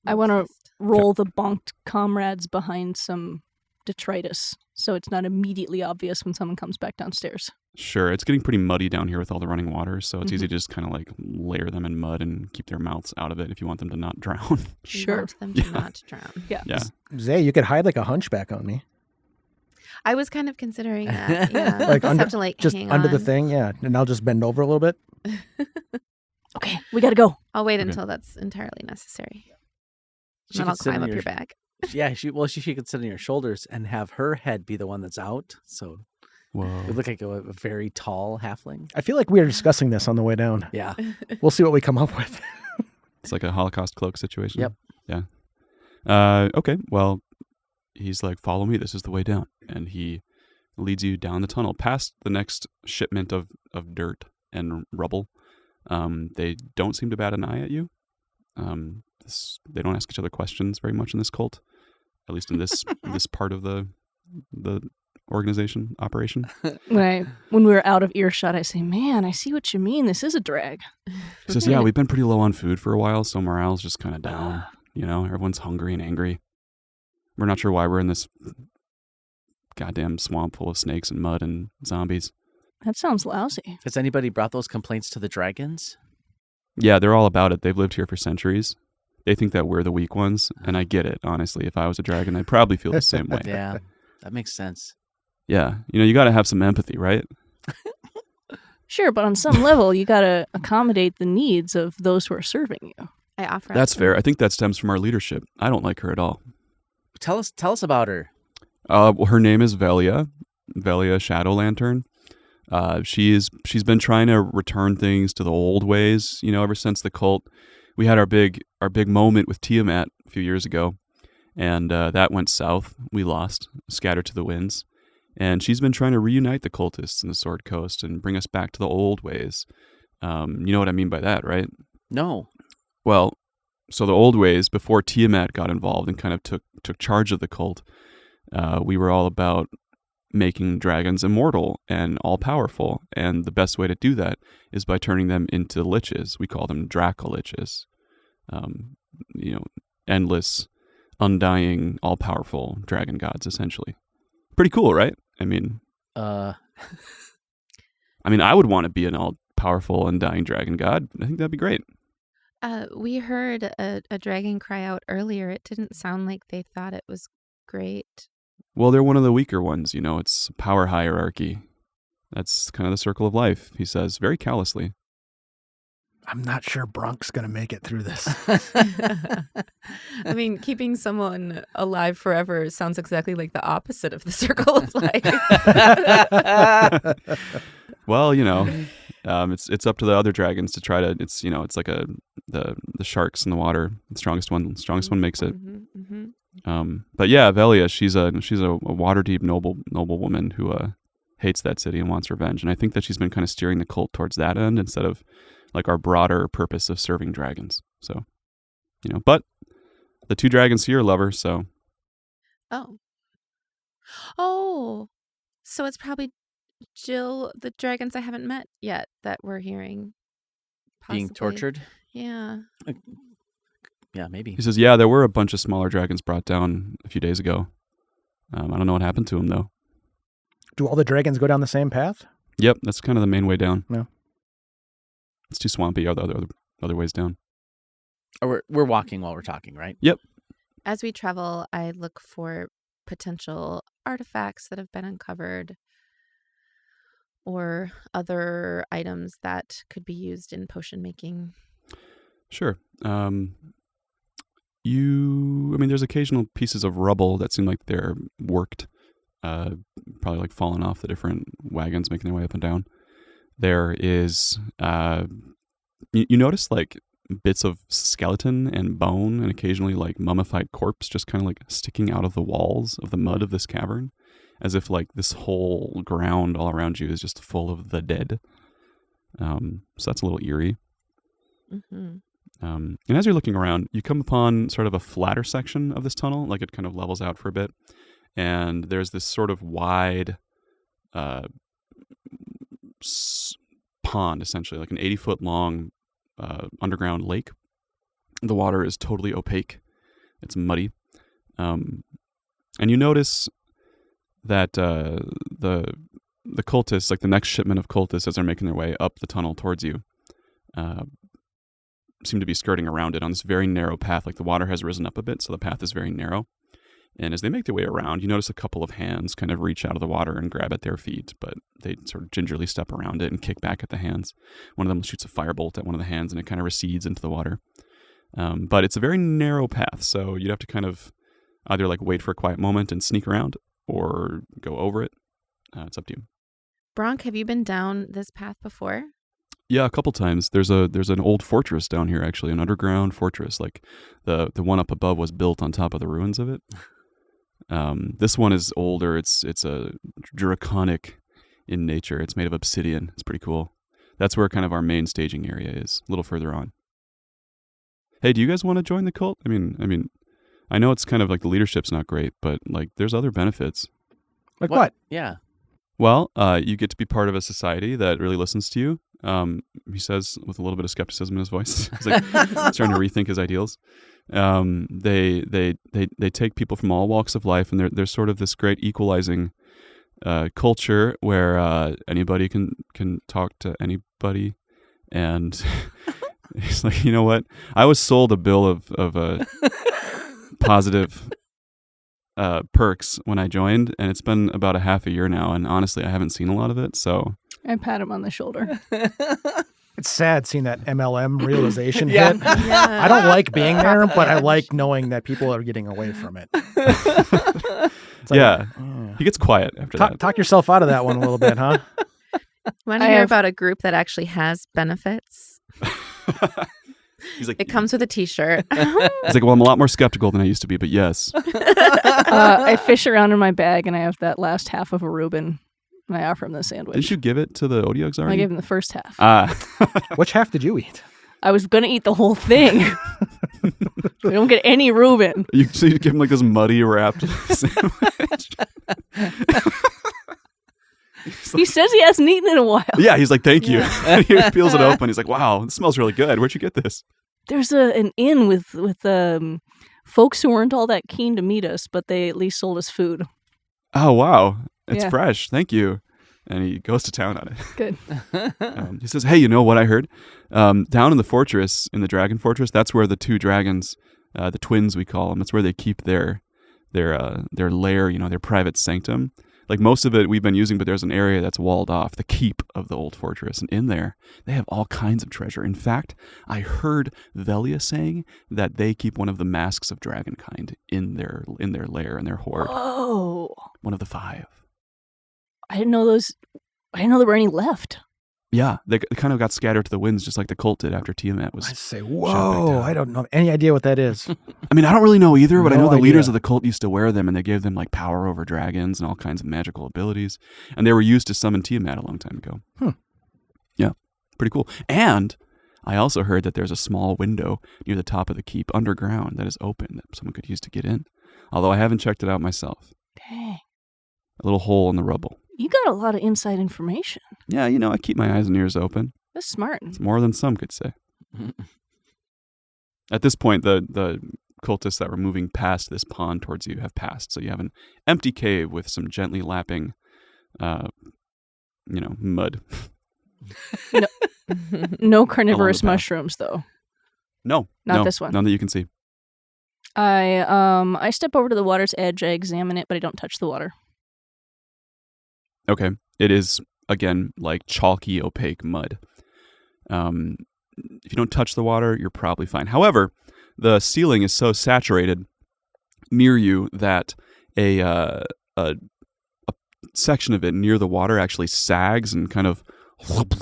I want to robe-faced. roll the bonked comrades behind some detritus so it's not immediately obvious when someone comes back downstairs. Sure, it's getting pretty muddy down here with all the running water, so it's Mhm. easy to just kind of like layer them in mud and keep their mouths out of it if you want them to not drown. We Sure. want them to Yeah. not drown. Yeah. Yeah. Zay, you could hide like a hunchback on me. I was kind of considering that. Yeah. Like Just under- have to like Just hang under the on. thing, yeah. And I'll just bend over a little bit. Okay, we gotta go. I'll wait Okay. until that's entirely necessary. She Then I'll could sit climb on up your back. Yeah, she could sit on your shoulders and have her head be the one that's out. So it would Whoa. look like a very tall halfling. I feel like we were discussing this on the way down. Yeah. We'll see what we come up with. It's like a Holocaust cloak situation. Yep. Yeah. Okay, well, he's like, follow me. This is the way down. And he leads you down the tunnel past the next shipment of dirt and rubble. They don't seem to bat an eye at you. They don't ask each other questions very much in this cult, at least in this this part of the organization operation. When we were out of earshot, I say, man, I see what you mean. This is a drag. He says, yeah, we've been pretty low on food for a while, so morale's just kind of down. Everyone's hungry and angry. We're not sure why we're in this goddamn swamp full of snakes and mud and zombies. That sounds lousy. Has anybody brought those complaints to the dragons? Yeah, they're all about it. They've lived here for centuries. They think that we're the weak ones, and I get it, honestly. If I was a dragon, I'd probably feel the same way. Yeah, that makes sense. Yeah, you got to have some empathy, right? Sure, but on some level, you gotta accommodate the needs of those who are serving you. I offer. up That's some- fair. I think that stems from our leadership. I don't like her at all. Tell us about her. Her name is Velia Shadow Lantern. She's been trying to return things to the old ways, ever since the cult. We had our big moment with Tiamat a few years ago, and that went south. We lost, scattered to the winds. And she's been trying to reunite the cultists in the Sword Coast and bring us back to the old ways. You know what I mean by that, right? No. Well, so the old ways, before Tiamat got involved and kind of took charge of the cult, we were all about making dragons immortal and all-powerful. And the best way to do that is by turning them into liches. We call them Dracoliches. Endless, undying, all-powerful dragon gods, essentially. Pretty cool, right? I mean, I would want to be an all-powerful, undying dragon god. I think that'd be great. We heard a dragon cry out earlier. It didn't sound like they thought it was great. Well, they're one of the weaker ones, it's power hierarchy. That's kind of the circle of life, he says, very callously. I'm not sure Brunk's going to make it through this. I mean, keeping someone alive forever sounds exactly like the opposite of the circle of life. Well, it's up to the other dragons to try to. It's like the sharks in the water. The strongest one makes it. But yeah, Velia, she's a water deep noble woman who hates that city and wants revenge. And I think that she's been kind of steering the cult towards that end instead of like our broader purpose of serving dragons. So, but the two dragons here love her. So, oh, so it's probably Jill, the dragons I haven't met yet that we're hearing. Being Possibly. tortured? Yeah. Yeah, maybe. he says, yeah, there were a bunch of smaller dragons brought down a few days ago. I don't know what happened to them though. Do all the dragons go down the same path? Yep, that's kind of the main way down. Yeah. It's too swampy. Are the other ways down? Or we're walking while we're talking, right? Yep. As we travel, I look for potential artifacts that have been uncovered or other items that could be used in potion making. Sure. There's occasional pieces of rubble that seem like they're worked, probably like falling off the different wagons making their way up and down. There is, you notice like bits of skeleton and bone and occasionally like mummified corpse just kind of like sticking out of the walls of the mud of this cavern, as if like this whole ground all around you is just full of the dead. So that's a little eerie. Mm-hmm. And as you're looking around, you come upon sort of a flatter section of this tunnel, like it kind of levels out for a bit. And there's this sort of wide pond, essentially, like an 80-foot long underground lake. The water is totally opaque. It's muddy. And you notice that the cultists, like the next shipment of cultists as they're making their way up the tunnel towards you, seem to be skirting around it on this very narrow path. Like the water has risen up a bit, so the path is very narrow. And as they make their way around, you notice a couple of hands kind of reach out of the water and grab at their feet, but they sort of gingerly step around it and kick back at the hands. One of them shoots a firebolt at one of the hands and it kind of recedes into the water. But it's a very narrow path, so you'd have to kind of either like wait for a quiet moment and sneak around or go over it. It's up to you. Bronk, have you been down this path before? Yeah, a couple times. There's an old fortress down here, actually, an underground fortress. Like the one up above was built on top of the ruins of it. This one is older. It's a draconic in nature. It's made of obsidian. It's pretty cool. That's where kind of our main staging area is, a little further on. Hey, do you guys want to join the cult? I mean, I know it's kind of like the leadership's not great, but like there's other benefits. Like what? Yeah. Well, you get to be part of a society that really listens to you. He says with a little bit of skepticism in his voice. He's like starting to rethink his ideals. They take people from all walks of life, and there's sort of this great equalizing culture where anybody can talk to anybody, and he's like, you know what? I was sold a bill of positive perks when I joined, and it's been about a half a year now, and honestly, I haven't seen a lot of it. So I pat him on the shoulder. It's sad seeing that MLM realization Yeah. hit. I don't like being there, but I like knowing that people are getting away from it. It's like, yeah, he gets quiet after that. Talk yourself out of that one a little bit, huh? Want to hear about a group that actually has benefits? He's like, It comes with a T-shirt. he's like, well, I'm a lot more skeptical than I used to be, but yes. I fish around in my bag and I have that last half of a Reuben. And I offer him the sandwich. Didn't you give it to the Odiogs already? I gave him the first half. Which half did you eat? I was going to eat the whole thing. We don't get any Reuben. So you give him like this muddy wrapped sandwich. He says he hasn't eaten in a while. Yeah, he's like, thank you. And he peels it open. He's like, wow, it smells really good. Where'd you get this? There's an inn with folks who weren't all that keen to meet us, but they at least sold us food. Oh, wow. It's Yeah. fresh. Thank you. And he goes to town on it. Good. He says, hey, you know what I heard? Down in the fortress, in the dragon fortress, that's where the two dragons, the twins we call them, that's where they keep their lair, their private sanctum. Like most of it we've been using, but there's an area that's walled off, the keep of the old fortress. And in there, they have all kinds of treasure. In fact, I heard Velia saying that they keep one of the masks of dragonkind in their lair, in their hoard. Whoa. One of the 5. I didn't know there were any left. Yeah, they kind of got scattered to the winds, just like the cult did after Tiamat was. I say, back whoa, down. I don't know any idea what that is. I mean, I don't really know either, but I know No the leaders idea. of the cult used to wear them, and they gave them like power over dragons and all kinds of magical abilities, and they were used to summon Tiamat a long time ago. Yeah, pretty cool. And I also heard that there's a small window near the top of the keep underground that is open that someone could use to get in. Although I haven't checked it out myself. Dang. A little hole in the rubble. You got a lot of inside information. Yeah, I keep my eyes and ears open. That's smart. It's more than some could say. At this point, the cultists that were moving past this pond towards you have passed. So you have an empty cave with some gently lapping, mud. No carnivorous path. mushrooms, though. No, Not this one. None that you can see. I step over to the water's edge. I examine it, but I don't touch the water. Okay. It is, again, like chalky, opaque mud. If you don't touch the water, you're probably fine. However, the ceiling is so saturated near you that a section of it near the water actually sags and kind of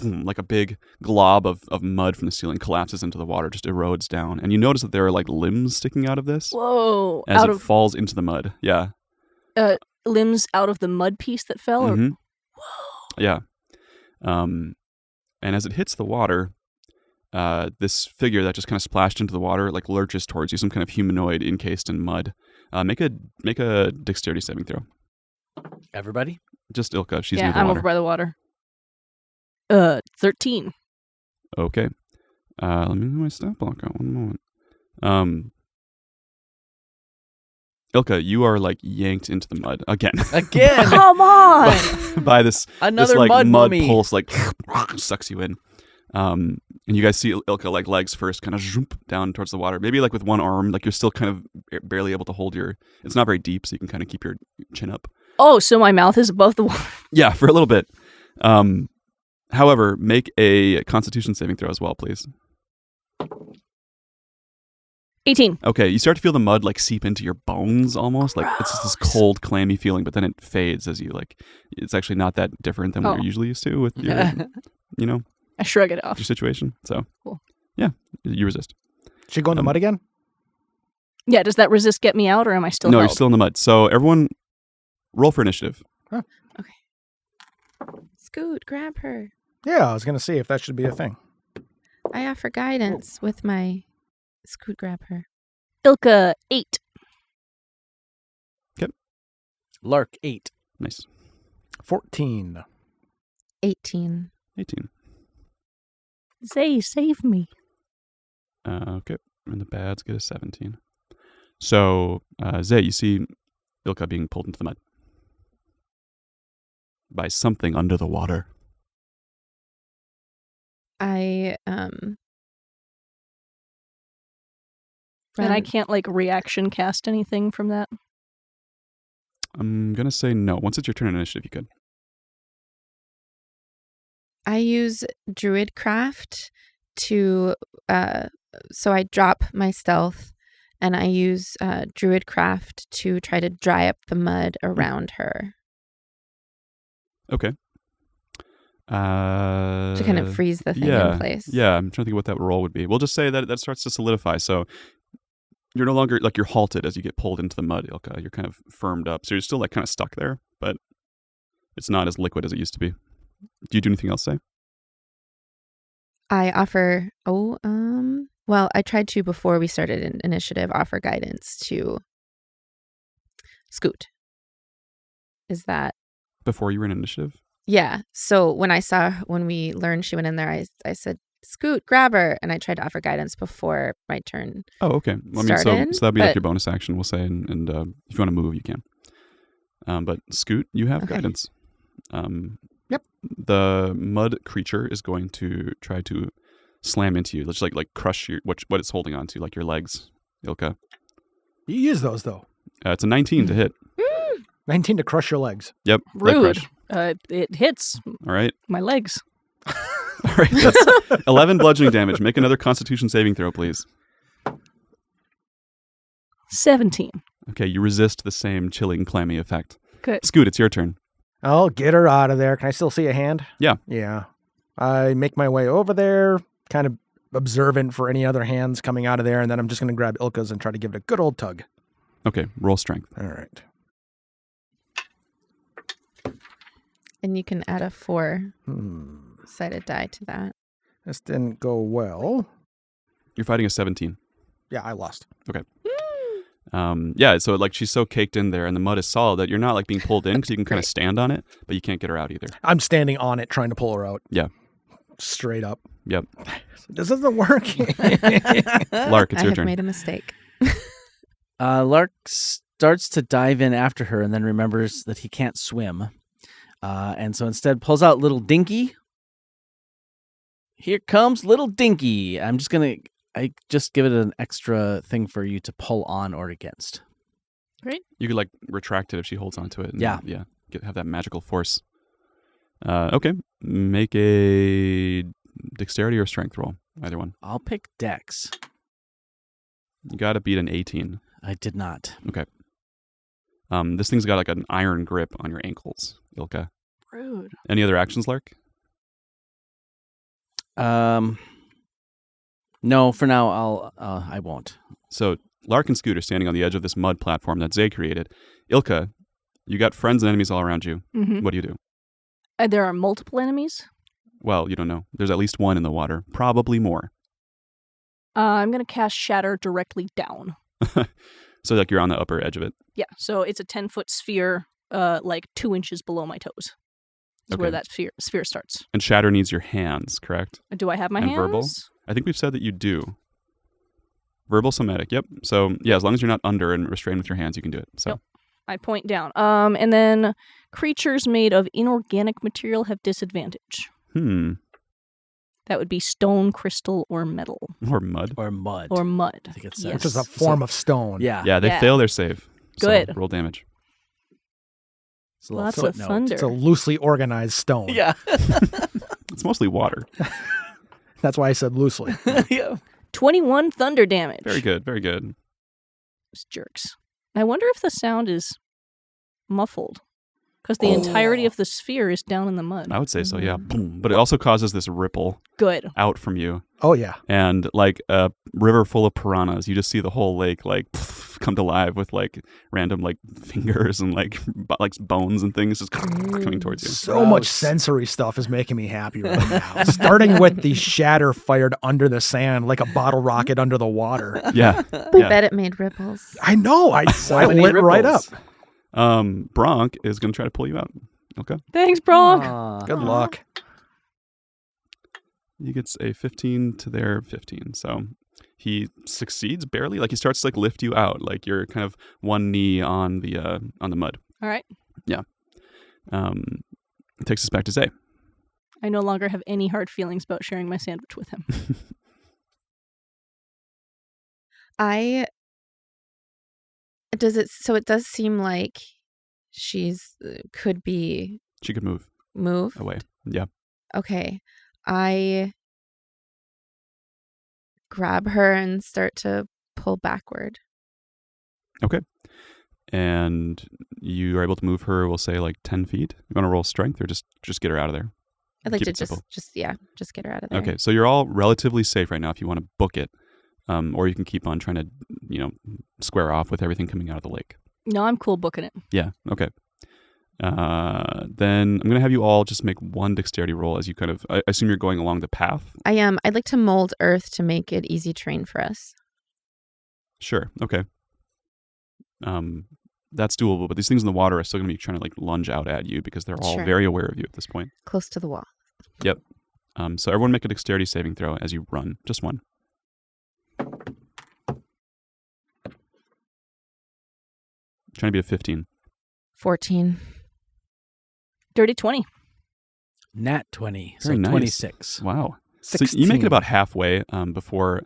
like a big glob of mud from the ceiling collapses into the water, just erodes down. And you notice that there are like limbs sticking out of this Whoa! as it falls into the mud. Yeah. Limbs out of the mud piece that fell. Or... Mhm. Whoa! Yeah. And as it hits the water, this figure that just kind of splashed into the water like lurches towards you, some kind of humanoid encased in mud. Make a dexterity saving throw. Everybody? Just Ilka. She's near the I'm water. over by the water. 13. Okay. Let me move my stat block out one moment. Ilka, you are like yanked into the mud again. Again! Come on! by this Another like mud mummy. pulse like sucks you in. And you guys see Ilka like legs first kind of zoom down towards the water. Maybe like with one arm, like you're still kind of barely able to hold it's not very deep, so you can kind of keep your chin up. Oh, so my mouth is above the water. Yeah, for a little bit. However, make a Constitution saving throw as well, please. 18. Okay, you start to feel the mud like seep into your bones almost. Like it's just this cold, clammy feeling, but then it fades as you like. It's actually not that different than what you're usually used to with your, I shrug it off. your situation. So, Cool. Yeah, you resist. Should go in the mud again? Yeah, does that resist get me out, or am I still No, held? you're still in the mud. So everyone, roll for initiative. Scoot, grab her. Yeah, I was going to see if that should be a thing. I offer guidance with my Scoot, grab her. Ilka, 8. Lark, 8. Nice. 14. 18. 18. Zay, save me. Okay, and the bads get a 17. So, Zay, you see Ilka being pulled into the mud by something under the water. And I can't like reaction cast anything from that. I'm going to say no. Once it's your turn in initiative, you could. I use Druidcraft to, so I drop my stealth and I use Druidcraft to try to dry up the mud around her. Okay. To kind of freeze the thing in place. Yeah, I'm trying to think what that roll would be. We'll just say that starts to solidify. So you're no longer, like, you're halted as you get pulled into the mud, Ilka. You're kind of firmed up. So you're still, like, kind of stuck there, but it's not as liquid as it used to be. Do you do anything else, Say? I offer, well, I tried to, before we started an initiative, offer guidance to Scoot. Is that? Before you were in initiative? Yeah. So when we learned she went in there, I said, Scoot, grab her. And I tried to offer guidance before my turn. Oh, okay. I mean, started, so that'd be like your bonus action, we'll say. And if you want to move, you can. But Scoot, you have guidance. Yep. The mud creature is going to try to slam into you. Let's like crush what it's holding on to, like your legs, Ilka. You use those, though. It's a 19 to hit. 19 to crush your legs. Yep. leg Rude. crush. It hits All right. my legs. All right. That's 11 bludgeoning damage. Make another Constitution saving throw, please. 17. Okay, you resist the same chilling, clammy effect. Good. Scoot, it's your turn. I'll get her out of there. Can I still see a hand? Yeah. Yeah. I make my way over there, kind of observant for any other hands coming out of there, and then I'm just going to grab Ilka's and try to give it a good old tug. Okay, roll strength. All right. And you can add a 4-sided die to that. This didn't go well. You're fighting a 17. Yeah, I lost. Yeah, so like she's so caked in there and the mud is solid that you're not like being pulled in because you can kind of stand on it, but you can't get her out either. I'm standing on it trying to pull her out. Yeah. Straight up. Yep. This isn't working. Lark, it's I your have turn. made a mistake. Lark starts to dive in after her and then remembers that he can't swim. And so instead pulls out Little Dinky. Here comes Little Dinky. I just give it an extra thing for you to pull on or against. You could like retract it if she holds onto it. And, Yeah. Yeah. Have that magical force. Okay. Make a dexterity or strength roll. Either one. I'll pick Dex. You got to beat an 18. I did not. Okay. This thing's got like an iron grip on your ankles, Ilka. Rude. Any other actions, Lark? No, for now I won't. So Lark and Scoot are standing on the edge of this mud platform that Zay created. Ilka, you got friends and enemies all around you. Mm-hmm. What do you do? There are multiple enemies. Well, you don't know. There's at least one in the water. Probably more. I'm going to cast Shatter directly down. So like you're on the upper edge of it. Yeah, so it's a 10-foot sphere, like 2 inches below my toes. Is where Okay. that sphere starts. And Shatter needs your hands, correct? Do I have my And hands? verbal? I think we've said that you do. Verbal, somatic. Yep. So yeah, as long as you're not under and restrained with your hands, you can do it. So Yep. I point down. And then creatures made of inorganic material have disadvantage. That would be stone, crystal, or metal. Or mud. Or mud. Or mud. I think it says. Yes. Which is a form of stone. Yeah. Yeah, they Yeah. fail their save. So Good. roll damage. It's a little Lots of footnote. thunder. It's a loosely organized stone. Yeah. It's mostly water. That's why I said loosely. Yeah. 21 thunder damage. Very good. Very good. Those jerks. I wonder if the sound is muffled. Because the entirety of the sphere is down in the mud. I would say so, yeah. Boom. But it also causes this ripple Good. out from you. Oh, yeah. And like a river full of piranhas, you just see the whole lake like come to life with like random like fingers and like bones and things just coming towards you. So much Gross. sensory stuff is making me happy right now. Starting with the shatter fired under the sand like a bottle rocket under the water. Yeah. I Yeah. bet it made ripples. I know. I many lit right up. ripples. Bronk is going to try to pull you out. Okay. Thanks, Bronk. Aw. Good luck. He gets a 15 to their 15. So he succeeds barely. Like he starts to like lift you out. Like you're kind of one knee on the mud. All right. It takes us back to Zay. I no longer have any hard feelings about sharing my sandwich with him. So it does seem like she's could be She could move moved. away. Yeah. Okay. I grab her and start to pull backward. Okay. And you are able to move her, we'll say like 10 feet. You want to roll strength or just get her out of there? I'd like Keep to it simple. just get her out of there. Okay. So you're all relatively safe right now if you want to book it. Or you can keep on trying to, square off with everything coming out of the lake. No, I'm cool booking it. Yeah. Okay. Then I'm going to have you all just make one dexterity roll as you kind of, I assume you're going along the path. I am. I'd like to mold earth to make it easy terrain for us. Sure. Okay. That's doable, but these things in the water are still going to be trying to like lunge out at you because they're all Sure. very aware of you at this point. Close to the wall. Yep. So everyone make a dexterity saving throw as you run. Just one. Trying to be a 15. 14. Dirty 20. Nat 20. So Very nice. 26. Wow. 16. So you make it about halfway before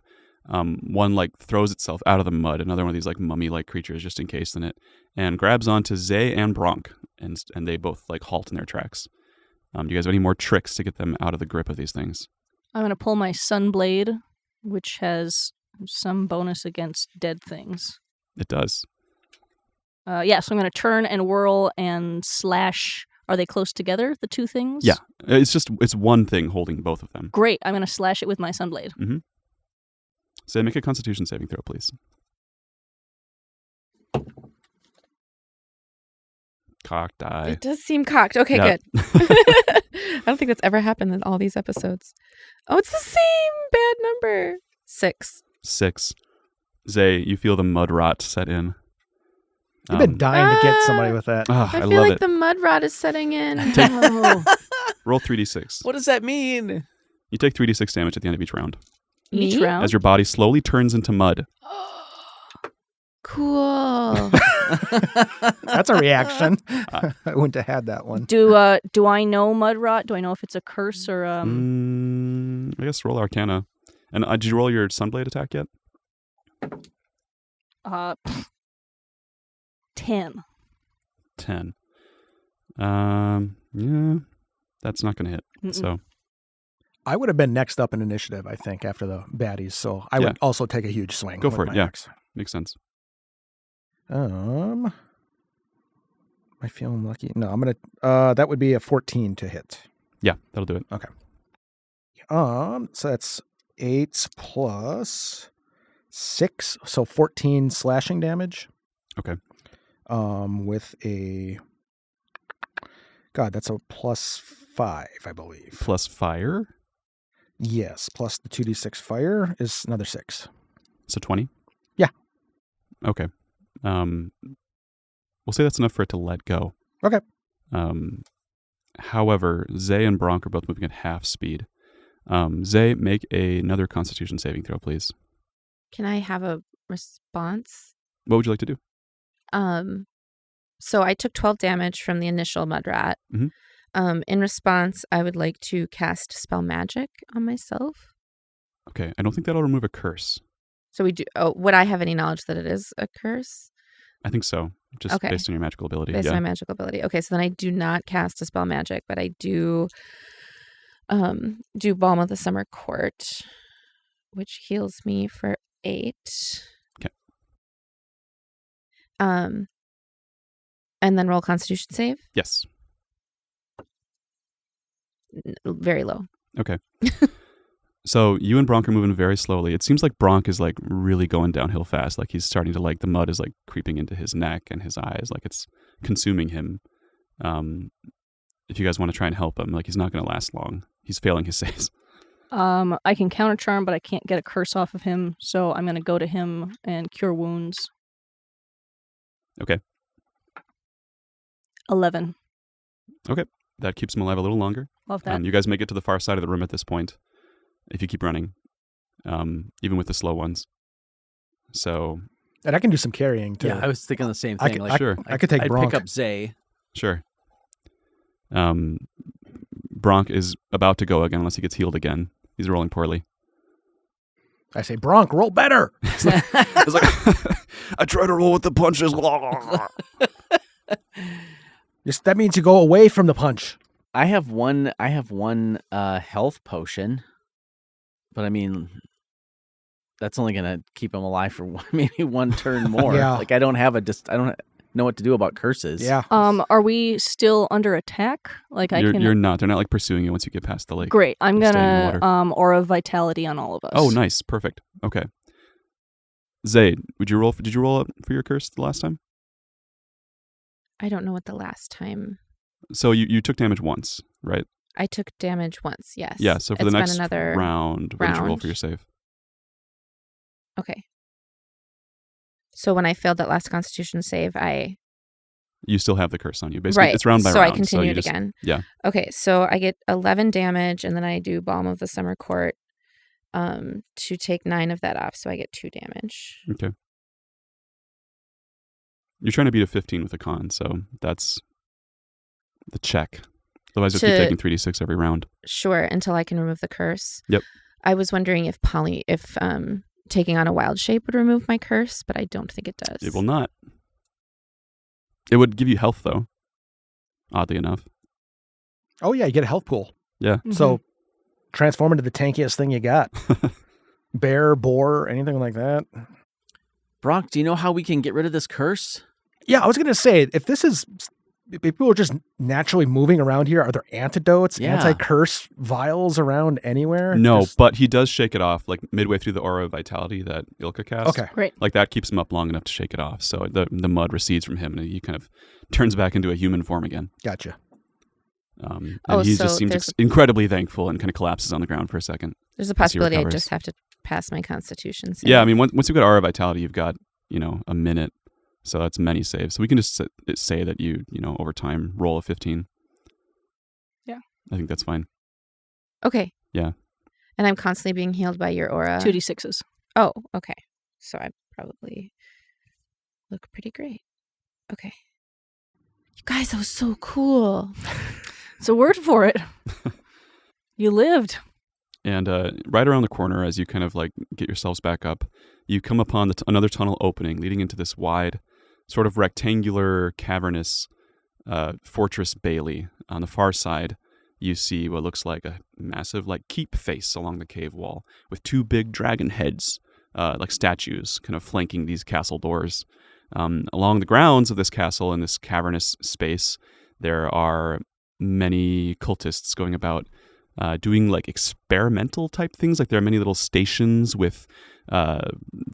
One like throws itself out of the mud. Another one of these like mummy-like creatures just encased in it, and grabs onto Zay and Bronk, and they both like halt in their tracks. Do you guys have any more tricks to get them out of the grip of these things? I'm going to pull my Sunblade, which has some bonus against dead things. It does. So I'm going to turn and whirl and slash. Are they close together, the two things? Yeah, it's one thing holding both of them. Great. I'm going to slash it with my Sunblade. Mm-hmm. So make a Constitution saving throw, please. Cocked eye. It does seem cocked. Okay, Yeah. good. I don't think that's ever happened in all these episodes. Oh, it's the same bad number. 6. 6. Zay, you feel the mud rot set in. You've been dying to get somebody with that. I I feel love like it. the mud rot is setting in. Roll 3d6. What does that mean? You take 3d6 damage at the end of each round Each Me? round. as your body slowly turns into mud. Cool. That's a reaction. I wouldn't have had that one. Do I know mud rot? Do I know if it's a curse or I guess roll Arcana. And did you roll your Sunblade attack yet? 10? 10. Yeah, that's not going to hit. Mm-mm. So I would have been next up in initiative, I think, after the baddies. So I would also take a huge swing. Go with for it, my yeah. axe. makes sense. Am I feeling lucky? No, I'm gonna. That would be a 14 to hit. Yeah, that'll do it. So that's 8 plus 6, so 14 slashing damage. Okay. With a that's a plus 5, I believe. Plus fire, Yes, plus the 2d6 fire is another 6. so 20. Yeah. Okay. We'll say that's enough for it to let go. Okay. However, Zay and Bronk are both moving at half speed. Zay, make another Constitution saving throw, please. Can I have a response? What would you like to do? So I took 12 damage from the initial mud rat. Mhm. In response, I would like to cast spell magic on myself. Okay, I don't think that'll remove a curse. So we do. Oh, would I have any knowledge that it is a curse I think so, just Okay. based on your magical ability. based yeah. on my magical ability? Okay, so then I do not cast a spell magic, but I do Balm of the Summer Court, which heals me for 8. Okay. And then roll Constitution save. Yes. Very low. Okay. So you and Bronk are moving very slowly. It seems like Bronk is like really going downhill fast. Like he's starting to the mud is like creeping into his neck and his eyes. Like it's consuming him. If you guys want to try and help him, like he's not going to last long. He's failing his saves. I can counter charm, but I can't get a curse off of him, so I'm going to go to him and cure wounds. Okay. 11. That keeps him alive a little longer. Love that. You guys make it to the far side of the room at this point, if you keep running, even with the slow ones. So And I can do some carrying too. Yeah, I was thinking the same I thing. could- like, sure. I could take I'd Bronk. pick up Zay. Sure. Bronk is about to go again unless he gets healed again. He's rolling poorly. I say, Bronk, roll better. It's like I try to roll with the punches. That means you go away from the punch. I have one health potion, but I mean, that's only gonna keep him alive for maybe one turn more. Yeah. Like I don't know what to do about curses. Yeah. Are we still under attack? Like I can. You're not. They're not like pursuing you once you get past the lake. Great. I'm Staying in the gonna water. aura vitality on all of us. Oh, nice. Perfect. Okay. Zayd, did you roll up for your curse the last time? I don't know what the last time. So you took damage once, right? I took damage once, yes. Yeah. So for It's the been next another round, what did you roll round. for your save? Okay. So when I failed that last Constitution save, You still have the curse on you. Basically, right. it's round by so round. I continued you just, again. yeah. Okay, so I get 11 damage, and then I do Balm of the Summer Court to take 9 of that off, so I get 2 damage. Okay. You're trying to beat a 15 with a con, so that's the check. Otherwise, you'll keep taking 3d6 every round. Sure, until I can remove the curse. Yep. I was wondering if taking on a wild shape would remove my curse, but I don't think it does. It will not. It would give you health, though, oddly enough. Oh, yeah, you get a health pool. Yeah. Mm-hmm. So transform into the tankiest thing you got. Bear, boar, anything like that. Brock, do you know how we can get rid of this curse? Yeah, I was going to say, if people are just naturally moving around here, are there antidotes, Yeah. anti-curse vials around anywhere? No, Just- but he does shake it off, like midway through the aura of vitality that Ilka casts. Okay. Great. Like that keeps him up long enough to shake it off. So the mud recedes from him and he kind of turns back into a human form again. Gotcha. And Oh, he so just seems there's incredibly thankful and kind of collapses on the ground for a second. There's a As he possibility I recovers. just have to pass my Constitution save. Yeah, I mean, once you've got aura vitality, you've got, a minute. So that's many saves. So we can just say that you over time roll a 15. Yeah. I think that's fine. Okay. Yeah. And I'm constantly being healed by your aura. 2d6s. Oh, okay. So I probably look pretty great. Okay. You guys, that was so cool. It's a word for it. You lived. And right around the corner, as you kind of like get yourselves back up, you come upon another tunnel opening leading into this wide, sort of rectangular, cavernous fortress bailey. On the far side, you see what looks like a massive like keep face along the cave wall with two big dragon heads, like statues, kind of flanking these castle doors. Along the grounds of this castle in this cavernous space, there are many cultists going about doing like experimental type things. Like there are many little stations with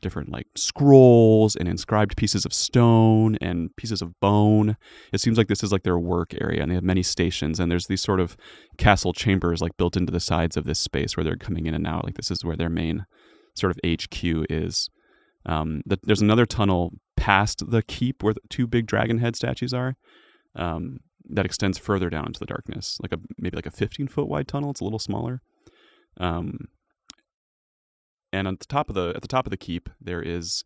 different like scrolls and inscribed pieces of stone and pieces of bone. It seems like this is like their work area, and they have many stations, and there's these sort of castle chambers like built into the sides of this space where they're coming in and out. Like this is where their main sort of HQ is. There's another tunnel past the keep where the two big dragon head statues are. That extends further down into the darkness, maybe like a 15-foot wide tunnel. It's a little smaller. And at the top of the keep, there is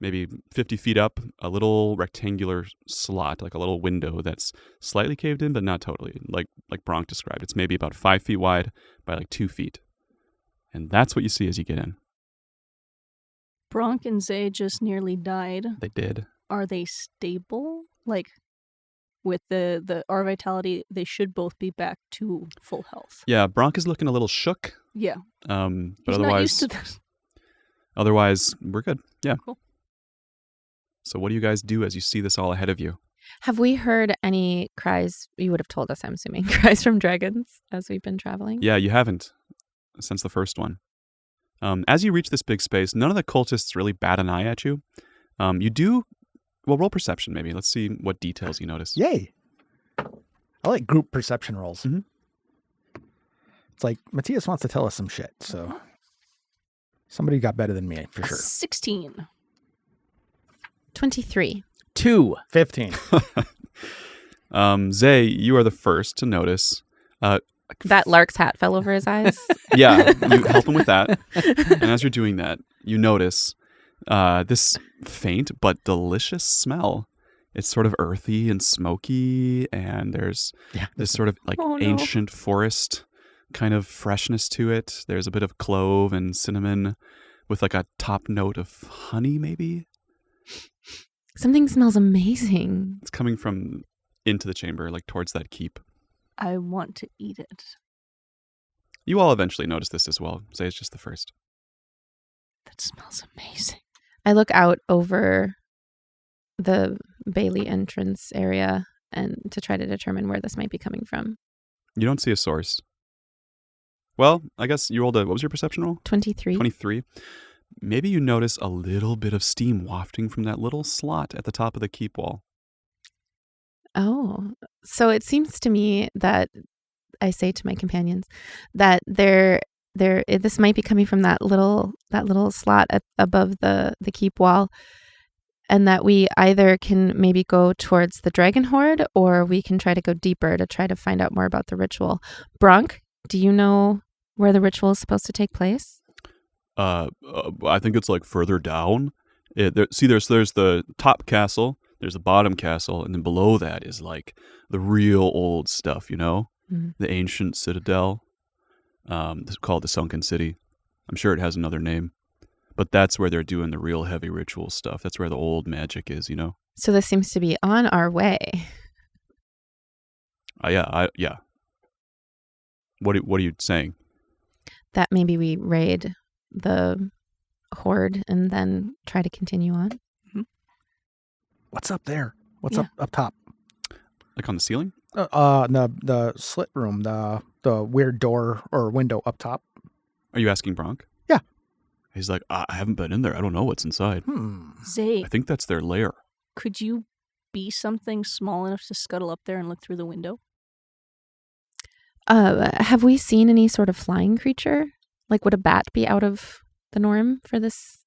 maybe 50 feet up a little rectangular slot, like a little window that's slightly caved in, but not totally. Like Bronk described, it's maybe about 5 feet wide by like 2 feet, and that's what you see as you get in. Bronk and Zay just nearly died. They did. Are they stable? Like, with the R vitality, they should both be back to full health. Yeah, Bronk is looking a little shook. Yeah. But He's not used to this. Otherwise, we're good. Yeah. Cool. So what do you guys do as you see this all ahead of you? Have we heard any cries? You would have told us, I'm assuming, cries from dragons as we've been traveling? Yeah, you haven't since the first one. As you reach this big space, none of the cultists really bat an eye at you. You do... Well, roll perception, maybe. Let's see what details you notice. Yay. I like group perception rolls. Mm-hmm. It's like Matthias wants to tell us some shit, so somebody got better than me for sure. 16. 23. 2. 15. Zay, you are the first to notice. That Lark's hat fell over his eyes. Yeah, you help him with that. And as you're doing that, you notice this faint but delicious smell. It's sort of earthy and smoky, and there's this sort of like Oh, no. ancient forest kind of freshness to it. There's a bit of clove and cinnamon with like a top note of honey, maybe. Something smells amazing. It's coming from into the chamber, like towards that keep. I want to eat it. You all eventually notice this as well. Zay is just the first. That smells amazing. I look out over the Bailey entrance area and to try to determine where this might be coming from. You don't see a source. Well, I guess you rolled what was your perception roll? 23. 23. Maybe you notice a little bit of steam wafting from that little slot at the top of the keep wall. Oh, so it seems to me that I say to my companions that this might be coming from that little slot above the keep wall, and that we either can maybe go towards the dragon horde or we can try to go deeper to try to find out more about the ritual. Bronk, do you know where the ritual is supposed to take place? I think it's like further down. There's the top castle, there's the bottom castle, and then below that is like the real old stuff, Mm-hmm. The ancient citadel. It's called the Sunken City. I'm sure it has another name. But that's where they're doing the real heavy ritual stuff. That's where the old magic is, you know? So this seems to be on our way. Yeah. What are you saying? That maybe we raid the horde and then try to continue on. What's up there? What's Yeah. up top? Like on the ceiling? The slit room, the weird door or window up top. Are you asking Bronk? Yeah. He's like, I haven't been in there. I don't know what's inside. Zay, I think that's their lair. could you be something small enough to scuttle up there and look through the window? Have we seen any sort of flying creature? Like, would a bat be out of the norm for this?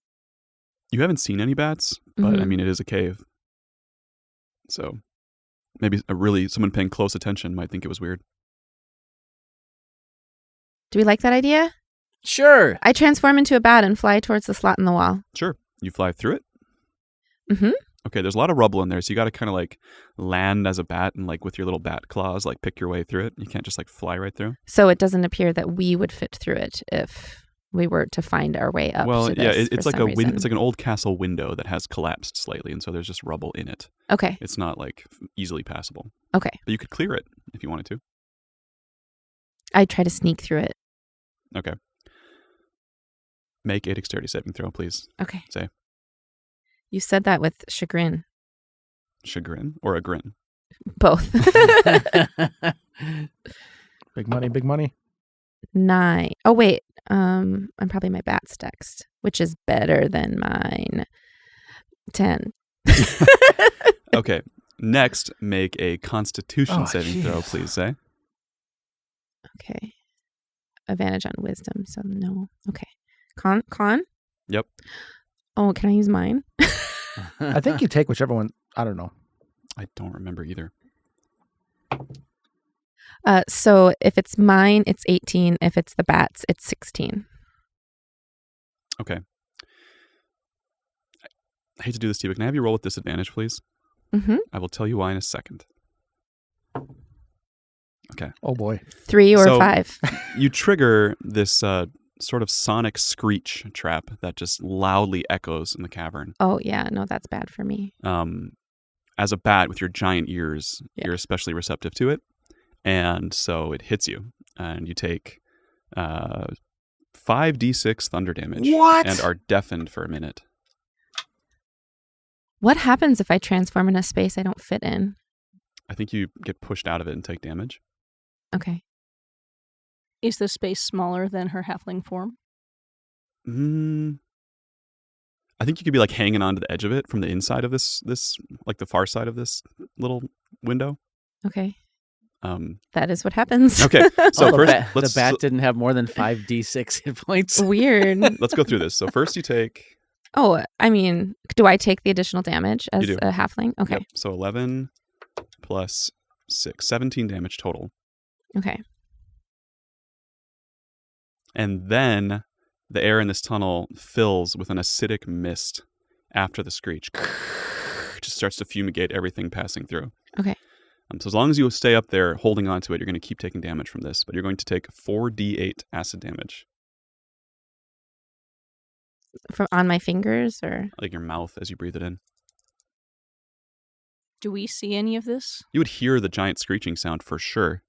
You haven't seen any bats, but I Mhm. mean, it is a cave. So maybe someone paying close attention might think it was weird. Do we like that idea? Sure. I transform into a bat and fly towards the slot in the wall. Sure. You fly through it. Mm-hmm. Okay, there's a lot of rubble in there, so you got to kind of like land as a bat and like with your little bat claws, like pick your way through it. You can't just like fly right through. So it doesn't appear that we would fit through it if we were to find our way up. Well, to yeah, this it's for like some it's reason. like an old castle window that has collapsed slightly, and so there's just rubble in it. Okay. It's not like easily passable, Okay. but you could clear it if you wanted to. I try to sneak through it. Okay. Make a dexterity saving throw, please. Okay. Say. You said that with chagrin. Chagrin or a grin? Both. Big money, big money. 9. Oh, wait. I'm probably my bat's dex, which is better than mine. 10. Okay. Next, make a Constitution Oh, saving throw, jeez. please. Say. Okay. Advantage on wisdom, so no. Okay. Con? Yep. Oh, can I use mine? I think you take whichever one. I don't know. I don't remember either. So if it's mine, it's 18. If it's the bat's, it's 16. Okay. I hate to do this to you, but can I have you roll with disadvantage, please? Mm-hmm. I will tell you why in a second. Okay. Oh boy. 3 or So- 5. You trigger this sort of sonic screech trap that just loudly echoes in the cavern. Oh, yeah. No, that's bad for me. As a bat with your giant ears, Yeah. you're especially receptive to it. And so it hits you, and you take 5d6 thunder damage. What? And are deafened for a minute. What happens if I transform in a space I don't fit in? I think you get pushed out of it and take damage. Okay. Is the space smaller than her halfling form? I think you could be like hanging onto the edge of it from the inside of this like the far side of this little window. Okay. Um, That is what happens. okay, so Oh, first the bat didn't have more than 5d6 hit points. Weird. let's go through this. So first you take Oh, I mean, do I take the additional damage as do. a halfling? Okay. yep, so 11 plus 6, 17 damage total. Okay. And then the air in this tunnel fills with an acidic mist after the screech. It just starts to fumigate everything passing through. Okay. So as long as you stay up there holding on to it, you're going to keep taking damage from this. But you're going to take 4d8 acid damage. From on my fingers or? Like your mouth as you breathe it in. Do we see any of this? You would hear the giant screeching sound for sure.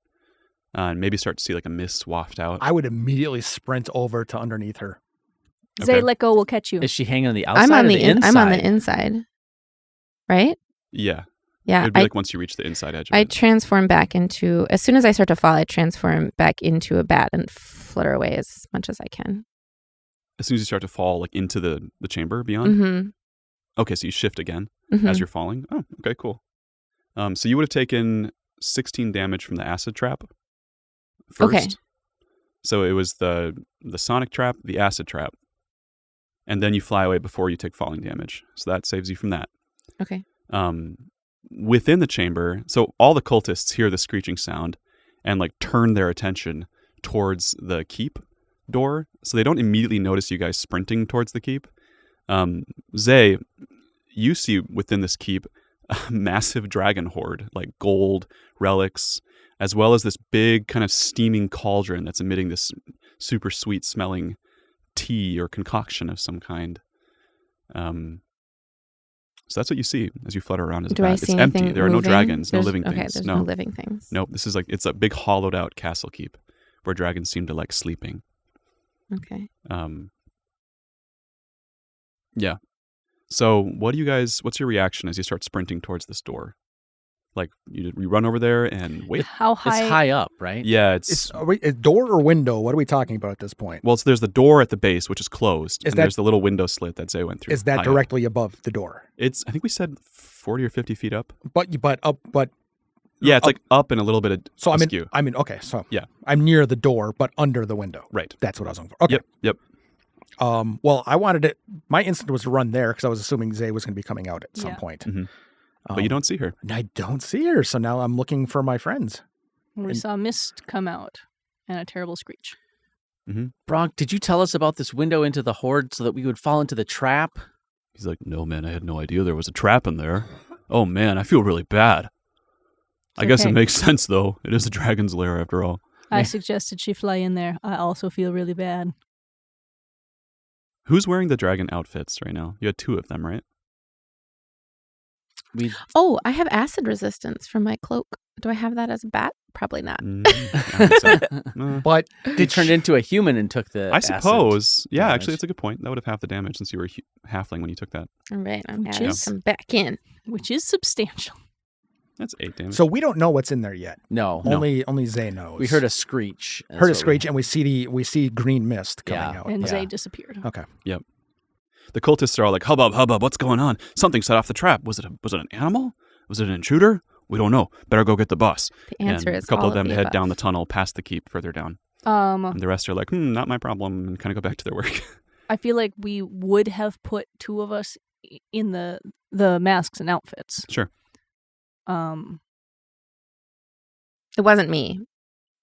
And maybe start to see like a mist waft out. I would immediately sprint over to underneath her. Okay. Zay, let go, we'll catch you. Is she hanging on the outside I'm on or the the inside? I'm on the inside. Right? Yeah. Yeah. It'd be like once you reach the inside edge of I it. transform back into, as soon as I start to fall, I transform back into a bat and flutter away as much as I can. As soon as you start to fall like into the chamber beyond. Mm-hmm. Okay, so you shift again Mm-hmm. as you're falling. Oh, okay, cool. So you would have taken 16 damage from the acid trap first. Okay. So it was the sonic trap, the acid trap. And then you fly away before you take falling damage. So that saves you from that. Okay. Within the chamber, so all the cultists hear the screeching sound and like turn their attention towards the keep door. So they don't immediately notice you guys sprinting towards the keep. Zay, you see within this keep a massive dragon horde, like gold relics, as well as this big kind of steaming cauldron that's emitting this super sweet smelling tea or concoction of some kind. So that's what you see as you flutter around as a Do I bat. see It's empty. anything There are no moving? dragons, no There's- living okay, things. there's no living things. Nope. This is it's a big hollowed out castle keep where dragons seem to like sleeping. Okay. Yeah. So what's your reaction as you start sprinting towards this door? Like you run over there and wait. How high? It's high up, right? Yeah, It's a door or window? What are we talking about at this point? well, there's the door at the base, which is closed, Is and that- there's the little window slit that Zay went through. Is that high up. directly above the door? It's, I think we said 40 or 50 feet up. But Yeah, it's Up- like up and a little bit of so askew. okay, so Yeah. I'm near the door, but under the window. Right. That's what I was looking for. Okay. Yep. Well, I wanted it. My instinct was to run there because I was assuming Zay was going to be coming out at some Yeah. point. Mhm. But you don't see her. And I don't see her, so now I'm looking for my friends. We saw mist come out and a terrible screech. Bronk, did you tell us about this window into the horde so that we would fall into the trap? He's like, no, man, I had no idea there was a trap in there. Oh, man, I feel really bad. I guess it okay. makes sense, though. It is a dragon's lair, after all. I suggested she fly in there. I also feel really bad. Who's wearing the dragon outfits right now? You had 2 of them, right? Oh, I have acid resistance from my cloak. Do I have that as a bat? Probably not. But It turned into a human and took the I acid suppose. Yeah, damage. actually, that's a good point. That would have half the damage since you were a halfling when you took that. All right, I'm Which adding is- some back in. Which is substantial. That's 8 damage. so we don't know what's in there yet. No. Only Zay knows. We heard a screech. That's heard a what screech, and we see green mist coming Yeah. out. And Yeah. Zay disappeared. Okay. The cultists are all like, hubbub, hubbub, what's going on? Something set off the trap. Was it an animal? Was it an intruder? We don't know. Better go get the boss. The answer And is a couple all of them the head above. down the tunnel past the keep further down. And the rest are like, not my problem, and kind of go back to their work. I feel like we would have put 2 of us in the masks and outfits. Sure. It wasn't me.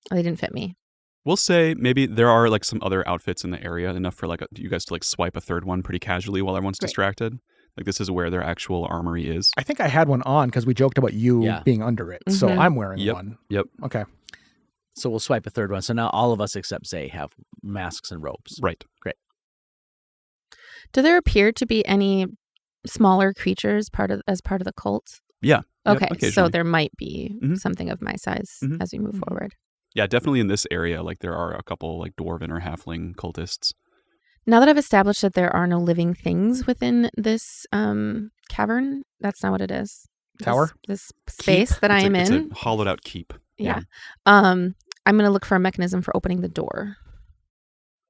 They didn't fit me. We'll say maybe there are like some other outfits in the area, enough for like you guys to like swipe a third one pretty casually while everyone's Great. distracted. Like this is where their actual armory is. I think I had one on because we joked about you Yeah. being under it. So Mhm. I'm wearing Yep. one. Yep. Okay. So we'll swipe a third one. So now all of us except Zay have masks and robes. Right. Do there appear to be any smaller creatures as part of the cult? Yeah. Yep, Okay, so occasionally. there might be Mhm. something of my size Mhm. as we move Mhm. forward. Yeah, definitely in this area, like there are a couple like dwarven or halfling cultists. Now that I've established that there are no living things within this cavern, that's not what it is. Tower? This space that I am It's in. a hollowed out keep. Yeah. I'm going to look for a mechanism for opening the door.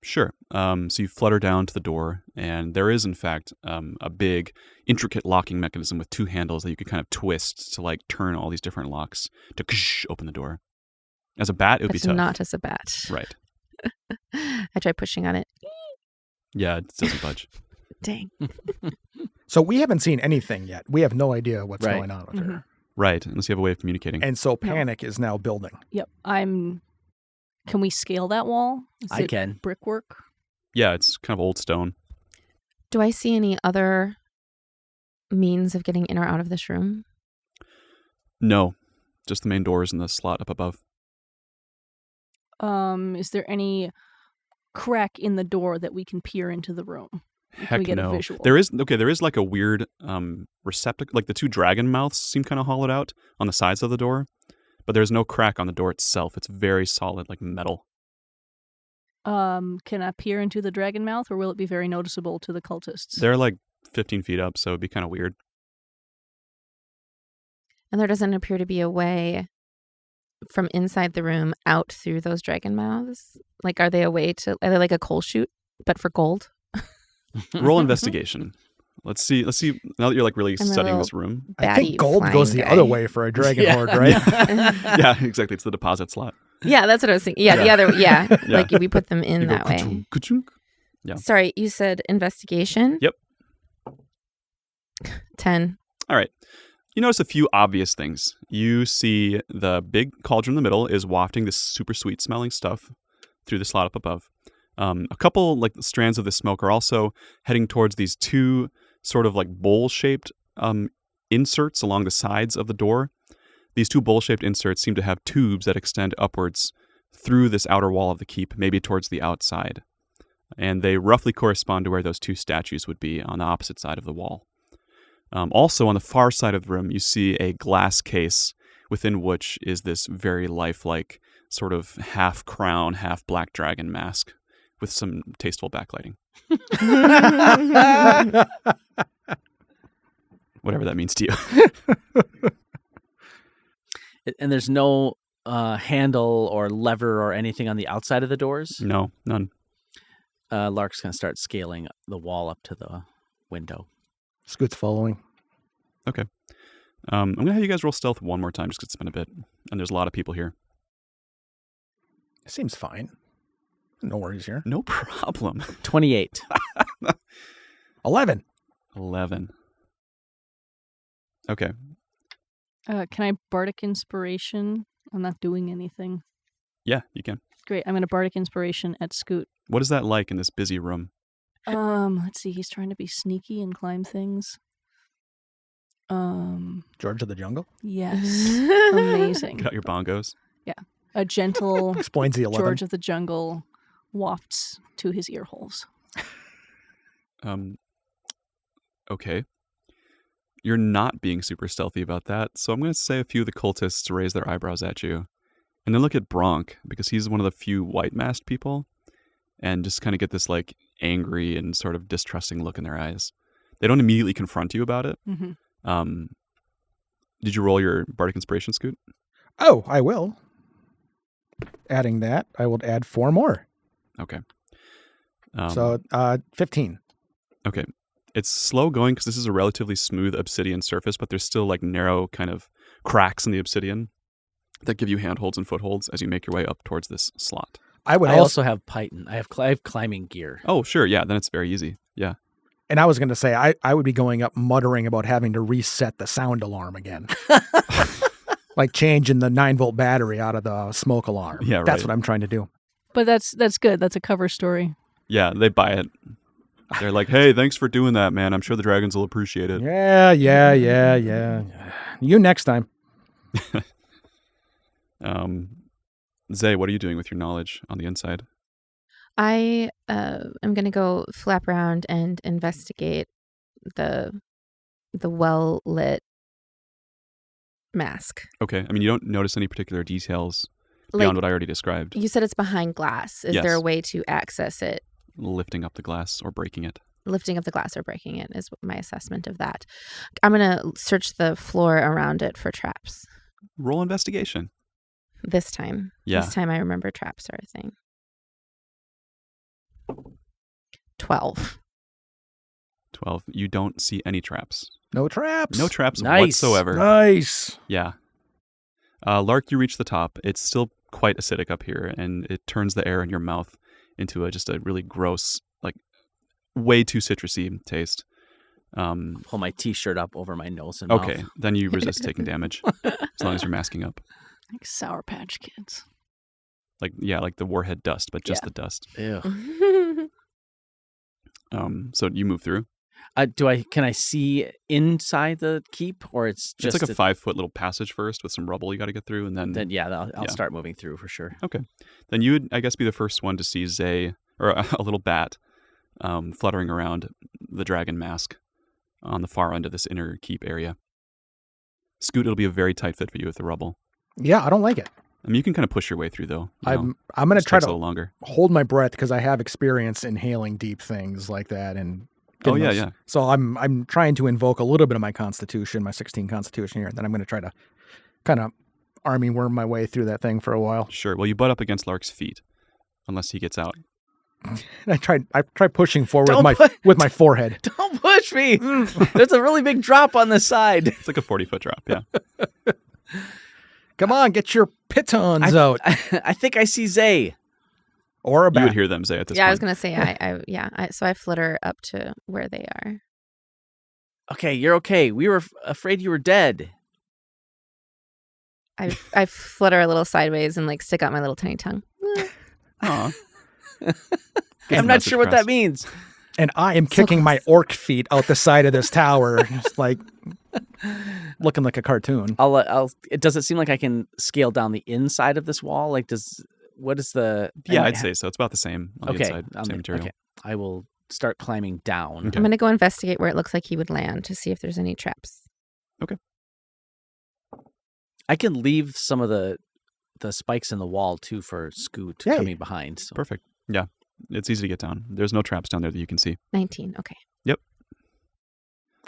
Sure. So you flutter down to the door, and there is, in fact, a big, intricate locking mechanism with 2 handles that you can kind of twist to like turn all these different locks to open the door. As a bat, it would But be tough. not as a bat. Right. I try pushing on it. Yeah, it doesn't budge. Dang. So we haven't seen anything yet. We have no idea what's Right. going on with her. Right, unless you have a way of communicating. And so panic is now building. Yep. Can we scale that wall? Is I it can. brickwork? Yeah, it's kind of old stone. Do I see any other means of getting in or out of this room? No, just the main doors and the slot up above. Is there any crack in the door that we can peer into the room? Heck we get a no. visual? There is like a weird receptacle. Like the 2 dragon mouths seem kind of hollowed out on the sides of the door, but there's no crack on the door itself. It's very solid, like metal. Can I peer into the dragon mouth, or will it be very noticeable to the cultists? They're like 15 feet up, so it'd be kind of weird. And there doesn't appear to be a way from inside the room out through those dragon mouths. Like, are they like a coal chute, but for gold? Roll investigation. Let's see. Now that you're like really I'm a studying little this room. I think Batty gold goes the flying other guy. way for a dragon Yeah. horde, right? Yeah, exactly. It's the deposit slot. Yeah, that's what I was thinking. Yeah, the other, Yeah. like if we put them in You go that way. ka-chunk, ka-chunk. Yeah. Sorry, you said investigation? Yep. 10. All right. You notice a few obvious things. You see the big cauldron in the middle is wafting this super sweet smelling stuff through the slot up above. A couple like strands of the smoke are also heading towards these 2 sort of like bowl-shaped inserts along the sides of the door. These 2 bowl-shaped inserts seem to have tubes that extend upwards through this outer wall of the keep, maybe towards the outside. And they roughly correspond to where those two statues would be on the opposite side of the wall. Also, on the far side of the room, you see a glass case within which is this very lifelike sort of half crown, half black dragon mask with some tasteful backlighting. Whatever that means to you. And there's no handle or lever or anything on the outside of the doors? No, none. Lark's going to start scaling the wall up to the window. Scoot's following. Okay. I'm going to have you guys roll stealth one more time just because it's been a bit. And there's a lot of people here. Seems fine. No worries here. No problem. 28. 11. 11. Okay. Can I bardic inspiration? I'm not doing anything. Yeah, you can. Great. I'm going to bardic inspiration at Scoot. What is that like in this busy room? Let's see. He's trying to be sneaky and climb things. George of the Jungle? Yes. Amazing. Got your bongos? A gentle Explains the 11. George of the Jungle wafts to his ear holes. Okay. You're not being super stealthy about that, so I'm going to say a few of the cultists raise their eyebrows at you. And then look at Bronk, because he's one of the few white-masked people, and just kind of get this, like, angry and sort of distrusting look in their eyes. They don't immediately confront you about it. Mm-hmm. Did you roll your bardic inspiration, Scoot? Oh, I will. Adding that, I will add 4 more. Okay. 15. Okay. It's slow going because this is a relatively smooth obsidian surface, but there's still like narrow kind of cracks in the obsidian that give you handholds and footholds as you make your way up towards this slot. I would I also have Python. I have climbing gear. Oh, sure. Yeah, then it's very easy. Yeah. And I was going to say, I would be going up muttering about having to reset the sound alarm again. Like changing the 9-volt battery out of the smoke alarm. Yeah, That's right. what I'm trying to do. But that's good. That's a cover story. Yeah, they buy it. They're like, hey, thanks for doing that, man. I'm sure the dragons will appreciate it. Yeah. You next time. Zay, what are you doing with your knowledge on the inside? I am going to go flap around and investigate the well-lit mask. Okay. I mean, you don't notice any particular details beyond what I already described. You said it's behind glass. Is Yes. there a way to access it? Lifting up the glass or breaking it. Lifting up the glass or breaking it is my assessment of that. I'm going to search the floor around it for traps. Roll investigation. This time. Yeah. This time I remember traps are a thing. 12. 12. You don't see any traps. No traps. No traps Nice. whatsoever. Nice. Yeah. Lark, you reach the top. It's still quite acidic up here, and it turns the air in your mouth into just a really gross, like, way too citrusy taste. Pull my t-shirt up over my nose and Okay, mouth. then you resist taking damage, as long as you're masking up. Like Sour Patch Kids. Like, yeah, like the warhead dust, but just Yeah. the dust. Ew. So you move through. Can I see inside the keep, or it's just It's like a 5-foot little passage first with some rubble you got to get through, and then I'll yeah. start moving through for sure. Okay. Then you would, I guess, be the first one to see Zay, or a little bat, fluttering around the dragon mask on the far end of this inner keep area. Scoot, it'll be a very tight fit for you with the rubble. Yeah, I don't like it. I mean, you can kind of push your way through, though. I'm going to try a to little longer. hold my breath because I have experience inhaling deep things like that. And Oh, yeah, those- yeah. So I'm trying to invoke a little bit of my constitution, my 16 constitution here. And then I'm going to try to kind of army worm my way through that thing for a while. Sure. Well, you butt up against Lark's feet, unless he gets out. I tried pushing forward Don't with my forehead. Don't push me. There's a really big drop on the side. It's like a 40-foot drop, yeah. Come on, get your pitons out. I think I see Zay. Or a You bat. would hear them say at this Yeah, I point. was going to say, so I flutter up to where they are. Okay, you're okay. We were afraid you were dead. I flutter a little sideways and like stick out my little tiny tongue. Aw. I'm not sure what that means. And I am kicking my orc feet out the side of this tower, just like looking like a cartoon. Does it seem like I can scale down the inside of this wall? Like, what is the? Yeah, I'd say so. It's about the same on the Okay, inside, same material. Okay, I will start climbing down. Okay. I'm going to go investigate where it looks like he would land to see if there's any traps. I can leave some of the spikes in the wall too for Scoot Yay. coming behind. So. Perfect. Yeah, it's easy to get down. There's no traps down there that you can see. 19. Okay.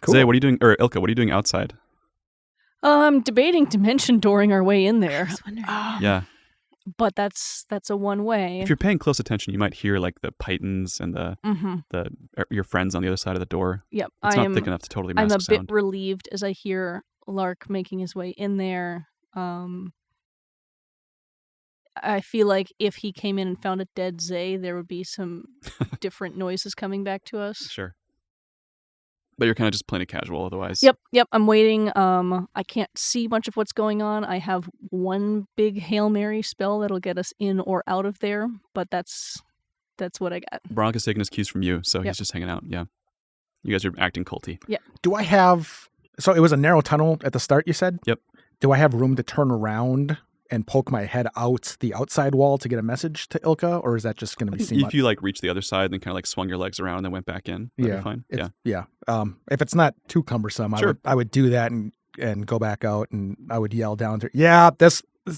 Cool. Zay, what are you doing? Or Ilka, what are you doing outside? I'm debating dimension dooring our way in I there. was wondering. Yeah. But that's a one way. If you're paying close attention, you might hear like the pythons and your friends on the other side of the door. Yep. It's not thick enough to totally I'm mask a sound. bit relieved as I hear Lark making his way in there. I feel like if he came in and found a dead Zay, there would be some different noises coming back to us. Sure. But you're kind of just playing it casual otherwise. Yep. I'm waiting. I can't see much of what's going on. I have one big Hail Mary spell that'll get us in or out of there, but that's what I got. Bronk is taking his cues from you, so Yep. he's just hanging out. Yeah. You guys are acting culty. Do I have... So it was a narrow tunnel at the start, you said? Yep. Do I have room to turn around and poke my head out the outside wall to get a message to Ilka, or is that just going to be seen? If you like reach the other side and then kind of like swung your legs around and then went back in, that'd be fine. Yeah. If it's not too cumbersome, Sure. I would do that and go back out, and I would yell down to, yeah,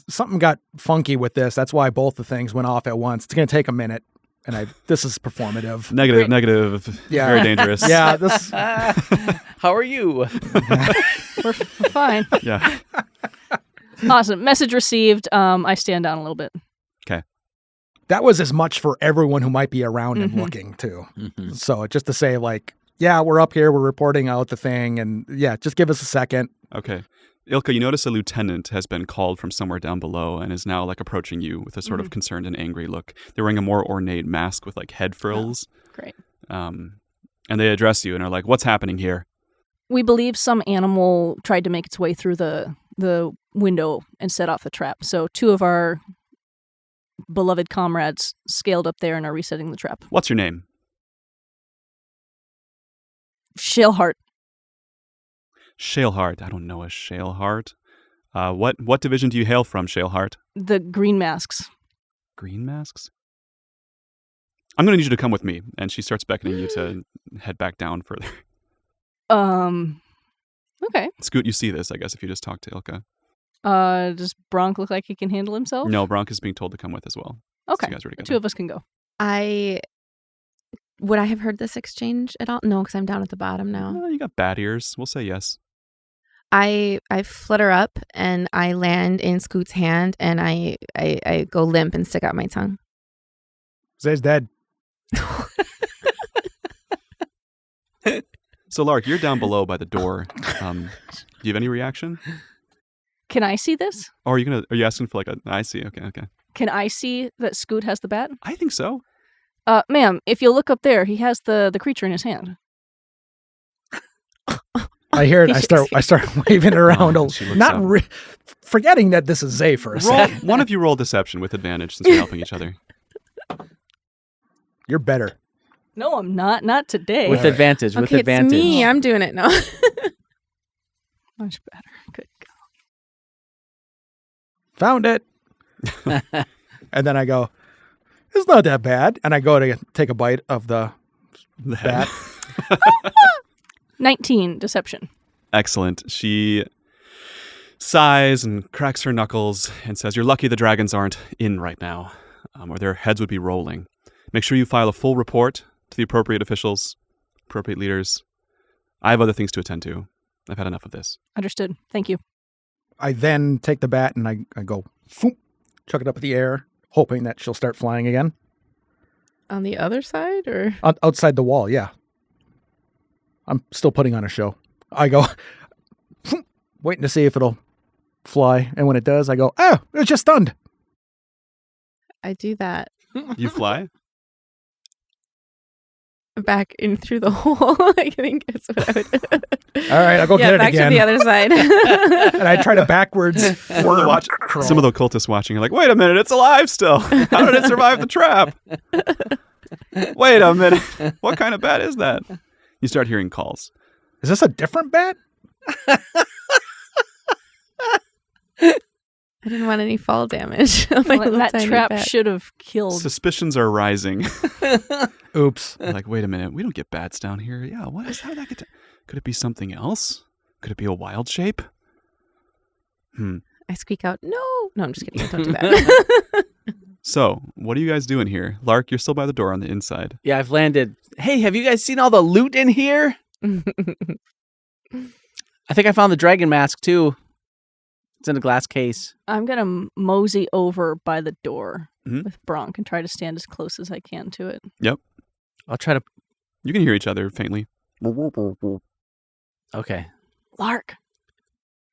something got funky with this. That's why both the things went off at once. It's going to take a minute, and this is performative. Negative. Yeah. Very dangerous. Yeah, this. How are you? We're fine. Yeah. Awesome. Message received. I stand down a little bit. That was as much for everyone who might be around and Mhm. looking too. Mhm. So just to say, like, yeah, we're up here, we're reporting out the thing, and yeah, just give us a second. Okay. Ilka, you notice a lieutenant has been called from somewhere down below and is now like approaching you with a sort of concerned and angry look. They're wearing a more ornate mask with like head frills. Great. And they address you and are like, "What's happening here?" We believe some animal tried to make its way through the window and set off the trap. So 2 of our beloved comrades scaled up there and are resetting the trap. What's your name? Shaleheart. Shaleheart. I don't know a Shaleheart. What division do you hail from, Shaleheart? The green masks. Green masks? I'm going to need you to come with me. And she starts beckoning you to head back down further. Okay. Scoot, you see this, I guess, if you just talk to Ilka. Does Bronk look like he can handle himself? No, Bronk is being told to come with as well. Okay. So you guys are The together. 2 of us can go. Would I have heard this exchange at all? No, because I'm down at the bottom now. You got bat ears. We'll say yes. I flutter up and I land in Scoot's hand and I go limp and stick out my tongue. Zay's dead. So, Lark, you're down below by the door. Do you have any reaction? Can I see this? Or are you asking for like I see. Okay. Can I see that Scoot has the bat? I think so. Ma'am, if you look up there, he has the creature in his hand. I hear it. I start waving it around, She looks up. Forgetting that this is Zay for a second. One of you roll deception with advantage since you're helping each other. You're better. No, I'm not. Not today. With advantage. With Okay, advantage. it's me. I'm doing it now. Much better. Good God. Found it. And then I go, it's not that bad. And I go to take a bite of the bat. 19 deception. Excellent. She sighs and cracks her knuckles and says, "You're lucky the dragons aren't in right now, or their heads would be rolling. Make sure you file a full report to the appropriate officials, appropriate leaders. I have other things to attend to. I've had enough of this." Understood. Thank you. I then take the bat and I go, foom, chuck it up in the air, hoping that she'll start flying again. On the other side, or Outside the wall, yeah. I'm still putting on a show. I go, foom, waiting to see if it'll fly. And when it does, I go, oh, it was just stunned. I do that You fly? back in through the hole. I think that's what I would do. All right, I'll go get it back again. to the other side. And I try to backwards forward crawl. Some of the cultists watching are like, "Wait a minute, it's alive still. How did it survive the trap? Wait a minute. What kind of bat is that?" You start hearing calls. Is this a different bat? I didn't want any fall damage. On my Well, little that tiny trap pet. should have killed. Suspicions are rising. Oops. They're like, wait a minute, we don't get bats down here. Yeah, what is how did that get? Could it be something else? Could it be a wild shape? I squeak out, no. No, I'm just kidding. Don't do that. So, what are you guys doing here? Lark, you're still by the door on the inside. Yeah, I've landed. Hey, have you guys seen all the loot in here? I think I found the dragon mask too. It's in a glass case. I'm going to mosey over by the door Mhm. with Bronk and try to stand as close as I can to it. I'll try to. You can hear each other faintly. Okay. Lark,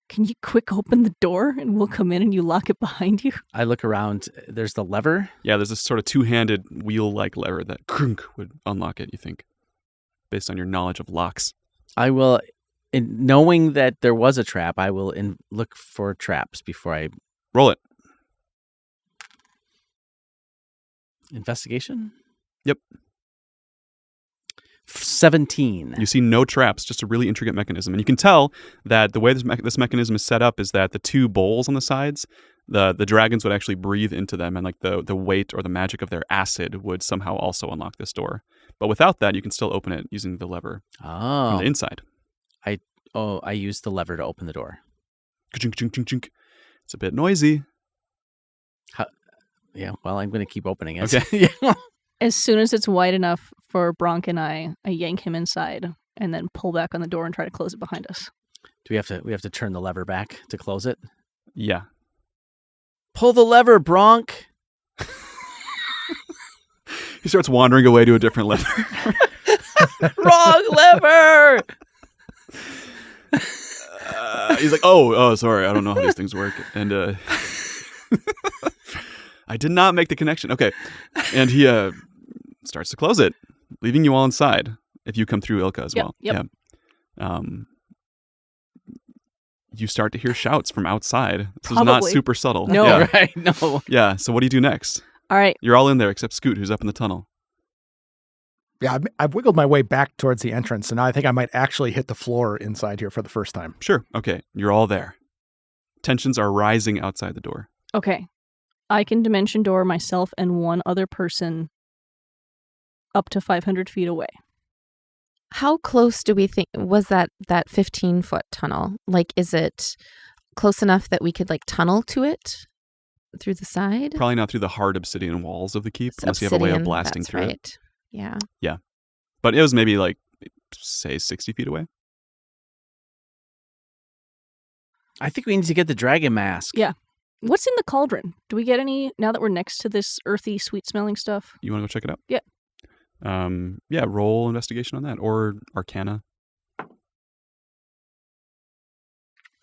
can you quick open the door and we'll come in and you lock it behind you? I look around. There's the lever. Yeah, there's this sort of two-handed wheel-like lever that crunk would unlock it, you think, based on your knowledge of locks. I will, knowing that there was a trap, I will look for traps before I Roll it. investigation. Yep. 17. You see no traps, just a really intricate mechanism. And you can tell that the way this mechanism is set up is that the two bowls on the sides, the dragons would actually breathe into them, and like the weight or the magic of their acid would somehow also unlock this door. But without that, you can still open it using the lever from Oh. the inside. I used the lever to open the door. Ka-chink, chink, chink, chink. It's a bit noisy. Yeah, well, I'm going to keep opening it. Okay. Yeah. As soon as it's wide enough for Bronk and I yank him inside and then pull back on the door and try to close it behind us. Do we have to turn the lever back to close it? Yeah. Pull the lever, Bronk. He starts wandering away to a different lever. Wrong lever. He's like, oh, sorry, I don't know how these things work. And I did not make the connection. Okay. And he starts to close it, leaving you all inside if you come through Ilka as well. Yep. Yeah. You start to hear shouts from outside. This is not Probably. super subtle. No. Yeah. Right? No. Yeah. So what do you do next? All right. You're all in there except Scoot, who's up in the tunnel. Yeah, I've wiggled my way back towards the entrance, and now I think I might actually hit the floor inside here for the first time. Sure. Okay. You're all there. Tensions are rising outside the door. Okay. I can dimension door myself and one other person up to 500 feet away. How close do we think was that 15-foot tunnel? Like, is it close enough that we could like tunnel to it through the side? Probably not through the hard obsidian walls of the keep, It's unless you have a way of obsidian, blasting that's through it. right. Yeah. But it was maybe like, say, 60 feet away. I think we need to get the dragon mask. Yeah. What's in the cauldron? Do we get any now that we're next to this earthy, sweet-smelling stuff? You want to go check it out? Yeah. Yeah, roll investigation on that, or Arcana.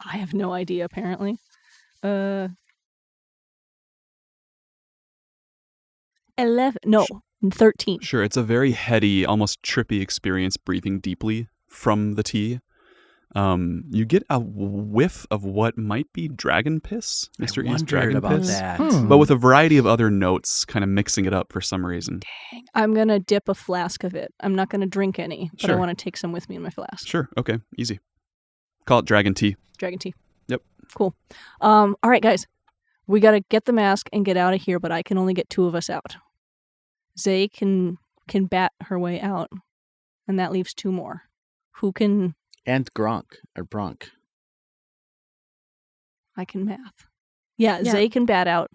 I have no idea, apparently. 11. No, 13. Sure, it's a very heady, almost trippy experience breathing deeply from the tea. You get a whiff of what might be dragon piss, Mr. East Wondered dragon about piss, that. but with a variety of other notes, kind of mixing it up for some reason. Dang. I'm going to dip a flask of it. I'm not going to drink any, but I Sure. want to take some with me in my flask. Sure, okay, easy. Call it dragon tea. Dragon tea. Yep. Cool. All right, guys. We got to get the mask and get out of here, but I can only get 2 of us out. Zay can bat her way out, and that leaves 2 more. Who can... And Bronk. I can math. Yeah, Yeah. Zay can bat out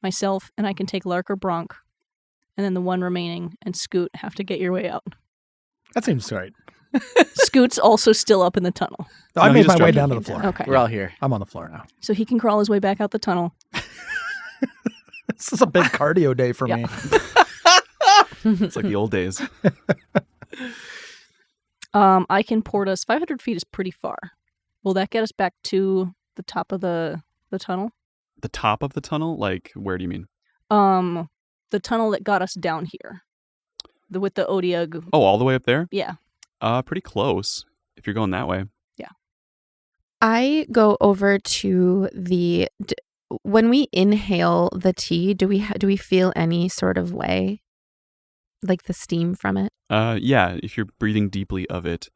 myself, and I can take Lark or Bronk, and then the one remaining and Scoot have to get your way out. That seems right. Scoot's also still up in the tunnel, No, I No, he made just my way dropped down to it. the floor. Okay. We're all here. I'm on the floor now. so he can crawl his way back out the tunnel. This is a big cardio day for Yeah. me. It's like the old days. I can port us. 500 feet is pretty far. Will that get us back to the top of the tunnel? The top of the tunnel? Like, where do you mean? The tunnel that got us down here. With the Odiug. Oh, all the way up there? Yeah. Pretty close, if you're going that way. I go over to the when we inhale the tea, do we feel any sort of way? Like the steam from it? Yeah, if you're breathing deeply of it,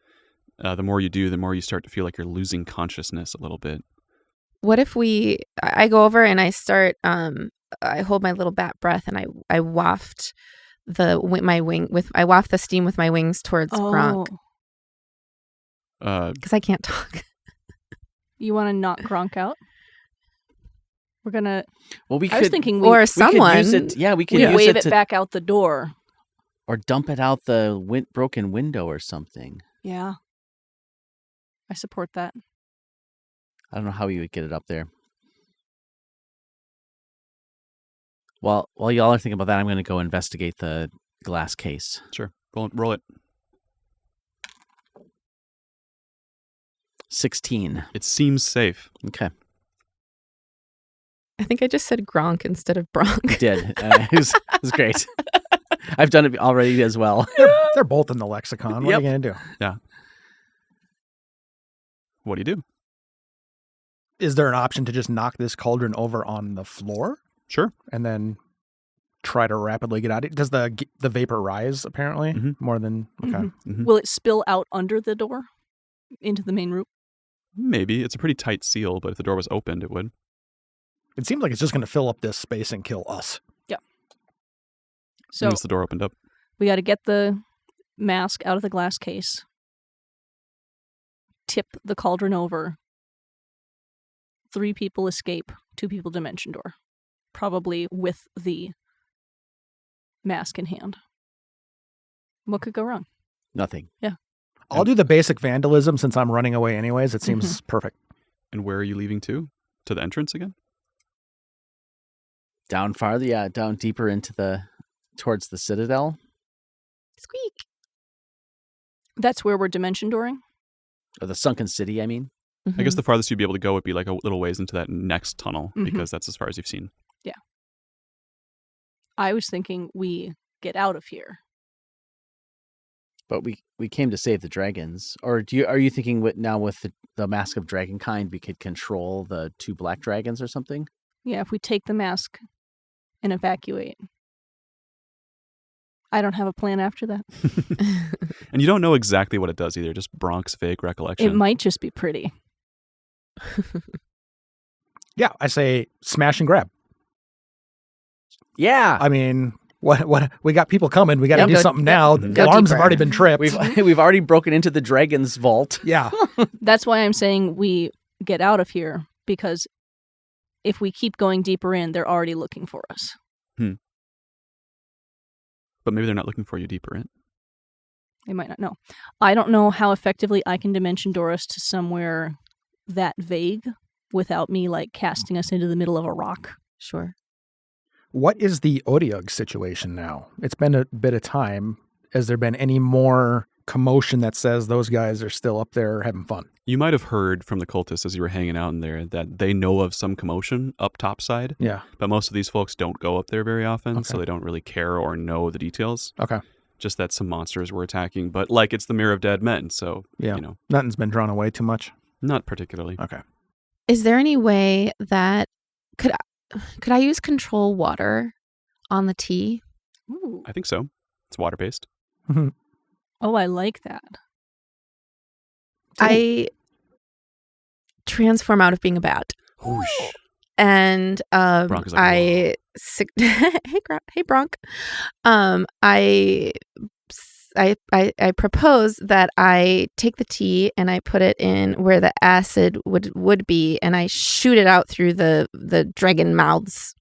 the more you do, the more you start to feel like you're losing consciousness a little bit. what if I go over and I start, I hold my little bat breath and I waft I waft the steam with my wings towards Gronk. Because I can't talk. You want to knock Gronk out? We're gonna. Well, I was thinking or we someone. could use it. Yeah, we could we use wave it it back out the door. or dump it out the broken window or something. Yeah, I support that. I don't know how we would get it up there. Well, while y'all are thinking about that, I'm going to go investigate the glass case. Sure. Roll it. 16. It seems safe. Okay. I think I just said Gronk instead of Bronk. You did. It was great. I've done it already as well. They're both in the lexicon. What are you going to do? Yeah. What do you do? Is there an option to just knock this cauldron over on the floor Sure. and then try to rapidly get out of it? Does the vapor rise, apparently? Mhm. More than... Okay. Mhm. Will it spill out under the door into the main room? Maybe. It's a pretty tight seal, but if the door was opened, it would. It seems like it's just going to fill up this space and kill us. So Unless the door opened up. we got to get the mask out of the glass case, tip the cauldron over. 3 people escape, 2 people dimension door, probably with the mask in hand. What could go wrong? Nothing. I'll do the basic vandalism since I'm running away anyways. It seems perfect. And where are you leaving to? To the entrance again? Down farther, yeah, down deeper towards the Citadel. Squeak. That's where we're dimension dooring? Or the Sunken City, I mean. I guess the farthest you'd be able to go would be like a little ways into that next tunnel Mhm. because that's as far as you've seen. I was thinking we get out of here. But we came to save the dragons. Or are you thinking with the Mask of Dragonkind, we could control the 2 black dragons or something? Yeah, if we take the mask and evacuate. I don't have a plan after that. And you don't know exactly what it does either, just Bronk's vague recollection. It might just be pretty. Yeah, I say smash and grab. Yeah. I mean, what? We got people coming. We got to Yep. do something now. Go The alarms have deeper. already been tripped. We've already broken into the dragon's vault. Yeah. That's why I'm saying we get out of here, because if we keep going deeper in, they're already looking for us. But maybe they're not looking for you deeper in. They might not know. I don't know how effectively I can dimension door us to somewhere that vague without me like casting us into the middle of a rock. Sure. What is the Odiug situation now? It's been a bit of time. Has there been any more commotion that says those guys are still up there having fun? You might have heard from the cultists as you were hanging out in there that they know of some commotion up topside, Yeah. but most of these folks don't go up there very often, so Okay. they don't really care or know the details. Okay. Just that some monsters were attacking, but like it's the Mirror of Dead Men, so, Yeah. you know, Nothing's been drawn away too much. not particularly. Okay. Is there any way that could I use control water on the tea? Ooh. I think so. It's water-based. Oh, I like that. I transform out of being a bat. Whoosh. And Bronk is like, hey Bronk. I propose that I take the tea and I put it in where the acid would be, and I shoot it out through the dragon mouths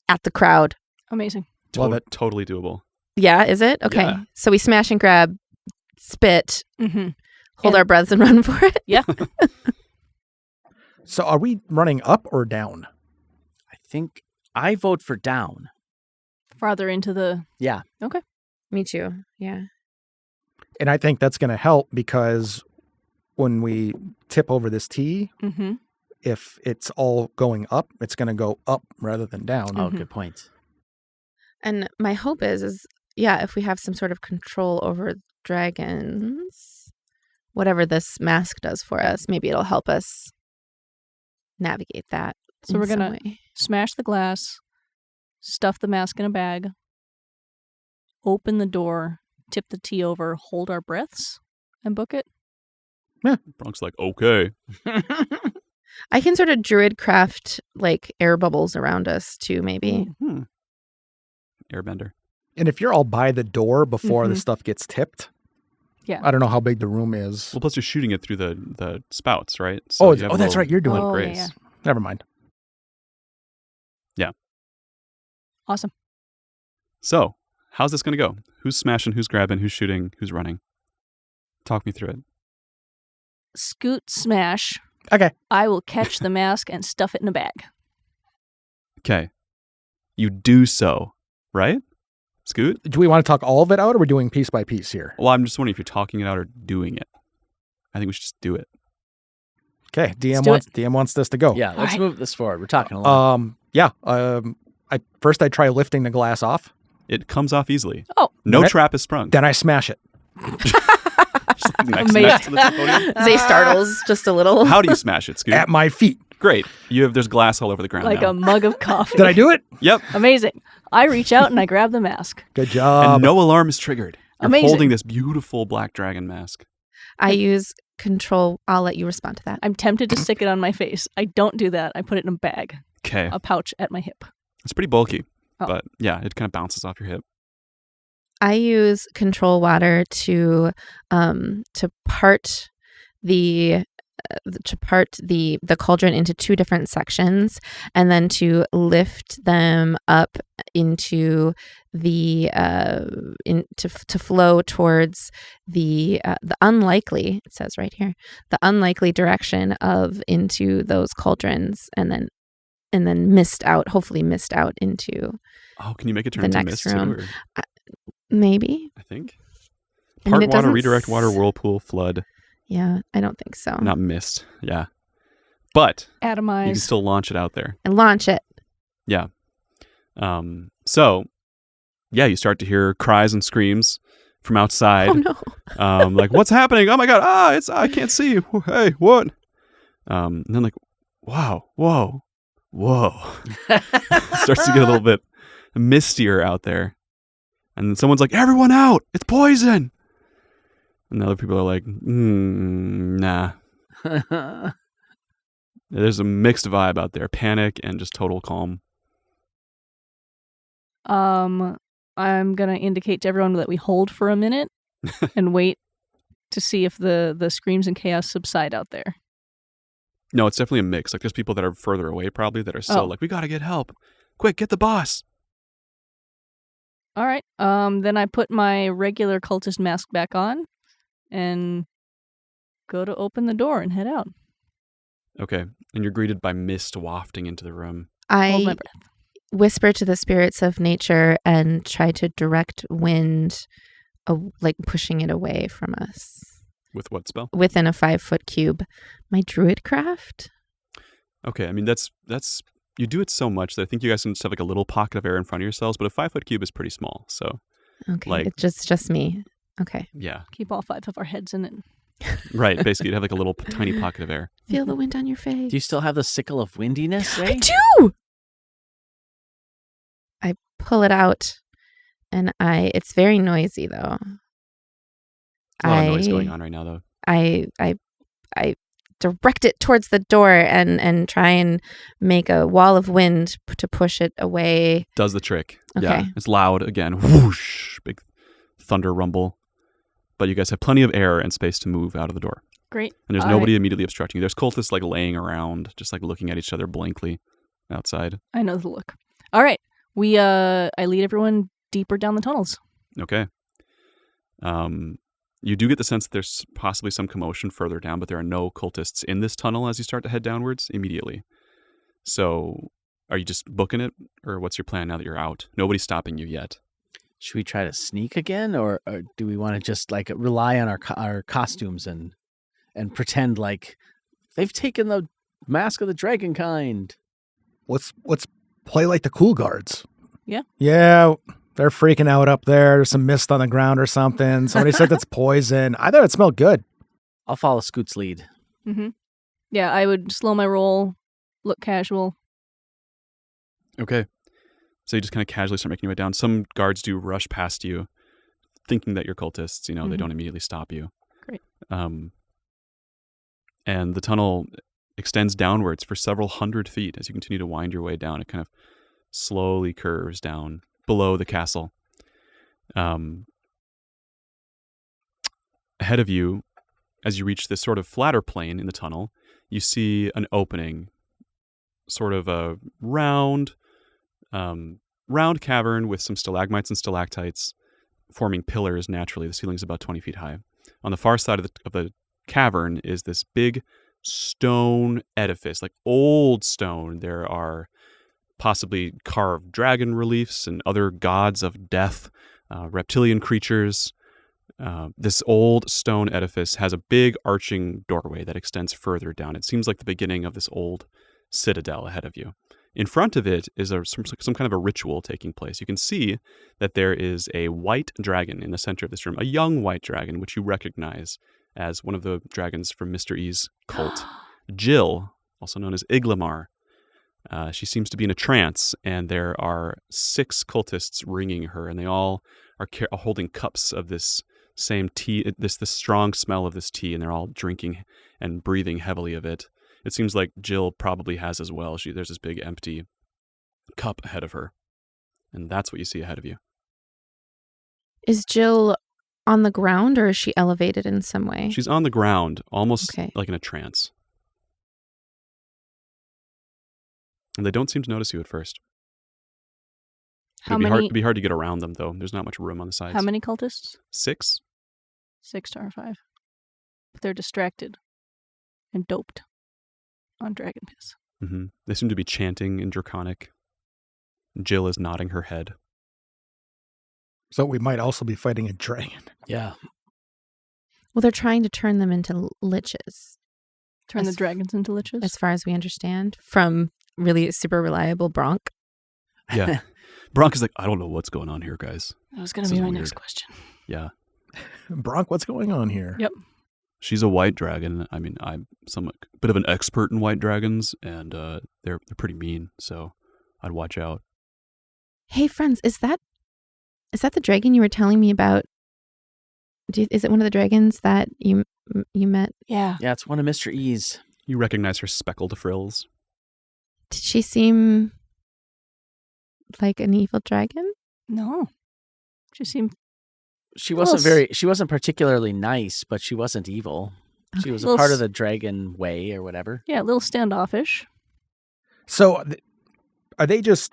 at the crowd. Amazing. Love it. Totally doable. Yeah, is it? Okay. Yeah. So we smash and grab, spit, Mm-hmm. hold And- our breaths and run for it. Yeah. So are we running up or down? I think I vote for down. Farther into the... Yeah. Me too. Yeah. And I think that's going to help because when we tip over this tea, Mm-hmm. if it's all going up, it's going to go up rather than down. Oh, Mhm. good point. And my hope is yeah, if we have some sort of control over dragons, whatever this mask does for us, maybe it'll help us navigate that. So in we're some gonna- way. Smash the glass, stuff the mask in a bag, open the door, tip the tea over, hold our breaths, and book it. Bronk's like, okay. I can sort of druid craft like air bubbles around us too, maybe. Airbender. And if you're all by the door before the Mhm. stuff gets tipped, Yeah. I don't know how big the room is. Well, plus you're shooting it through the spouts, right? Oh, you have a that's little right. You're doing Oh, yeah, grace. yeah. Never mind. Awesome. So, how's this going to go? Who's smashing? Who's grabbing? Who's shooting? Who's running? Talk me through it. Scoot smash. Okay. I will catch the mask and stuff it in a bag. Okay. You do so, right? Scoot? Do we want to talk all of it out, or we're doing piece by piece here? Well, I'm just wondering if you're talking it out or doing it. I think we should just do it. Okay. Let's do DM wants this to go. Yeah, let's right. move this forward. We're talking along. Yeah. I try lifting the glass off. It comes off easily. Oh. No Right. trap is sprung. Then I smash it. Just like next Amazing. to the podium. Zay startles just a little. How do you smash it, Scoot? At my feet. Great. There's glass all over the ground Like now. a mug of coffee. Did I do it? Yep. Amazing. I reach out and I grab the mask. Good job. And no alarm is triggered. You're Amazing. holding this beautiful black dragon mask. I use control. I'll let you respond to that. I'm tempted to stick it on my face. I don't do that. I put it in a bag, Okay. a pouch at my hip. It's pretty bulky, Oh. but yeah, it kind of bounces off your hip. I use control water to part the cauldron into two different sections, and then to lift them up into the to flow towards the unlikely, it says right here, the unlikely direction of into those cauldrons, and then hopefully mist out into Oh, can you make it turn The into next mist too? room. Or- maybe. I think. I mean, Part it water, doesn't redirect water, s- whirlpool, flood. Yeah, I don't think so. Not mist. Yeah. But you can Atomize. still launch it out there. And launch it. Yeah. So, yeah, you start to hear cries and screams from outside. Oh no. Like, what's happening? Oh my God. I can't see. Hey, what? And then like, wow, whoa. Starts to get a little bit mistier out there. And then someone's like, everyone out. It's poison. And the other people are like, nah. There's a mixed vibe out there. Panic and just total calm. I'm going to indicate to everyone that we hold for a minute and wait to see if the screams and chaos subside out there. No, it's definitely a mix. Like, there's people that are further away probably that are still like, we got to get help. Quick, get the boss. All right. Then I put my regular cultist mask back on and go to open the door and head out. Okay. And you're greeted by mist wafting into the room. Hold my I breath. whisper to the spirits of nature and try to direct wind, like pushing it away from us With what spell? within a 5-foot cube. My druid craft. Okay. I mean, that's you do it so much that I think you guys can just have like a little pocket of air in front of yourselves, but a 5-foot cube is pretty small. So, Okay, Like- it's just me. Okay, yeah. Keep all 5 of our heads in it. Right. Basically, you'd have like a little tiny pocket of air. feel the wind on your face. Do you still have the sickle of windiness, I Ray? do. I pull it out, and it's very noisy though. A lot of noise going on right now, though. I direct it towards the door and try and make a wall of wind to push it away. Does the trick. Yeah. Okay. It's loud again. Whoosh. Big thunder rumble. But you guys have plenty of air and space to move out of the door. Great. And there's I- nobody immediately obstructing you. There's cultists like laying around, just like looking at each other blankly outside. I know the look. All right. I lead everyone deeper down the tunnels. Okay. You do get the sense that there's possibly some commotion further down, but there are no cultists in this tunnel as you start to head downwards immediately. So are you just booking it, or what's your plan now that you're out? Nobody's stopping you yet. Should we try to sneak again, or do we want to just like rely on our costumes and pretend like they've taken the mask of the dragon kind? Let's play like the cool guards. Yeah. Yeah, they're freaking out up there. There's some mist on the ground or something. Somebody said that's poison. I thought it smelled good. I'll follow Scoot's lead. Mm-hmm. Yeah, I would slow my roll, look casual. Okay. So you just kind of casually start making your way down. Some guards do rush past you, thinking that you're cultists. You know, they Mhm. don't immediately stop you. Great. And the tunnel extends downwards for several hundred feet. As you continue to wind your way down, it kind of slowly curves down below the castle. Ahead of you, as you reach this sort of flatter plane in the tunnel, you see an opening, sort of a round cavern with some stalagmites and stalactites forming pillars naturally. The ceiling's about 20 feet high. On the far side of the cavern is this big stone edifice, like old stone. There are possibly carved dragon reliefs and other gods of death, reptilian creatures. This old stone edifice has a big arching doorway that extends further down. It seems like the beginning of this old citadel ahead of you. In front of it is some kind of a ritual taking place. You can see that there is a white dragon in the center of this room, a young white dragon, which you recognize as one of the dragons from Mr. E's cult. Jill, also known as Iglamar. She seems to be in a trance, and there are 6 cultists ringing her, and they all are holding cups of this same tea, this strong smell of this tea, and they're all drinking and breathing heavily of it. It seems like Jill probably has as well. There's this big empty cup ahead of her, and that's what you see ahead of you. Is Jill on the ground, or is she elevated in some way? She's on the ground, almost like in a trance. And they don't seem to notice you at first. It'd be hard to get around them, though. There's not much room on the sides. How many cultists? 6. 6 to our 5. But they're distracted and doped on dragon piss. Mm-hmm. They seem to be chanting in Draconic. Jill is nodding her head. So we might also be fighting a dragon. Yeah. Well, they're trying to turn them into liches. Turn the dragons into liches? As far as we understand, from really super reliable Bronk. Yeah. Bronk is like, I don't know what's going on here, guys. That was going to be my next question. Yeah. Bronk, what's going on here? Yep. She's a white dragon. I mean, I'm somewhat bit of an expert in white dragons, and they're pretty mean, so I'd watch out. Hey, friends, is that the dragon you were telling me about? Is it one of the dragons that you met? Yeah. Yeah, it's one of Mr. E's. You recognize her speckled frills. Did she seem like an evil dragon? No. She seemed... She wasn't particularly nice, but she wasn't evil. She was a part of the dragon way or whatever. Yeah, a little standoffish. So are they just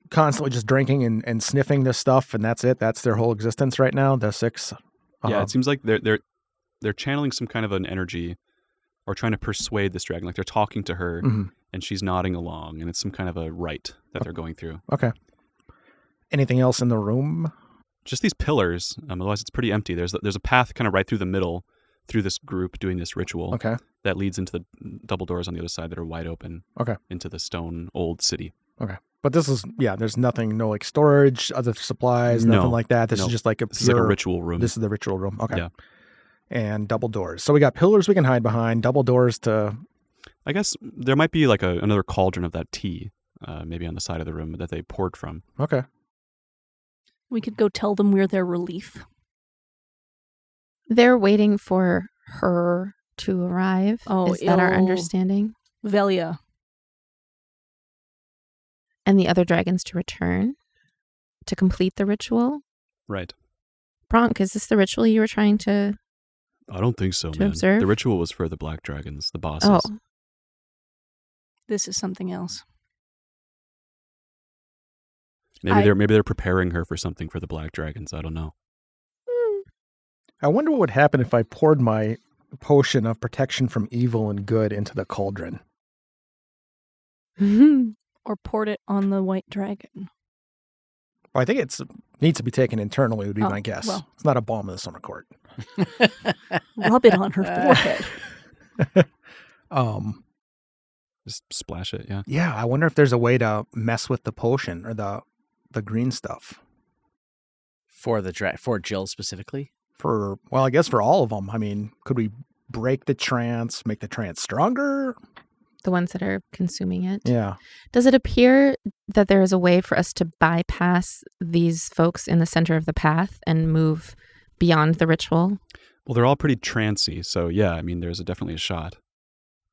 constantly just drinking and sniffing this stuff, and that's it? That's their whole existence right now, the 6? Yeah, it seems like they're channeling some kind of an energy or trying to persuade this dragon. Like they're talking to her, and she's nodding along, and it's some kind of a rite that they're going through. Okay. Anything else in the room? Just these pillars. Otherwise, it's pretty empty. There's a path kind of right through the middle, through this group doing this ritual. Okay. That leads into the double doors on the other side that are wide open. Okay. Into the stone old city. Okay. But this is, there's nothing, no like storage, other supplies, nothing like that. This is just like this is like a ritual room. This is the ritual room. Okay. Yeah. And double doors. So we got pillars we can hide behind, double doors to... I guess there might be like another cauldron of that tea, maybe on the side of the room that they poured from. Okay. We could go tell them we're their relief. They're waiting for her to arrive. Oh, is that our understanding? Velia. And the other dragons to return to complete the ritual? Right. Bronk, is this the ritual you were trying to... I don't think so, man. Observe? The ritual was for the black dragons, the bosses. Oh. This is something else. Maybe they're preparing her for something for the black dragons. I don't know. I wonder what would happen if I poured my potion of protection from evil and good into the cauldron. Or poured it on the white dragon. Well, I think it needs to be taken internally, would be my guess. Well. It's not a bomb in the summer court. Rub it on her forehead. Just splash it, yeah. Yeah, I wonder if there's a way to mess with the potion or the green stuff. For Jill specifically? I guess for all of them. I mean, could we break the trance, make the trance stronger? The ones that are consuming it? Yeah. Does it appear that there is a way for us to bypass these folks in the center of the path and move beyond the ritual? Well, they're all pretty trancy, so yeah, I mean, there's definitely a shot.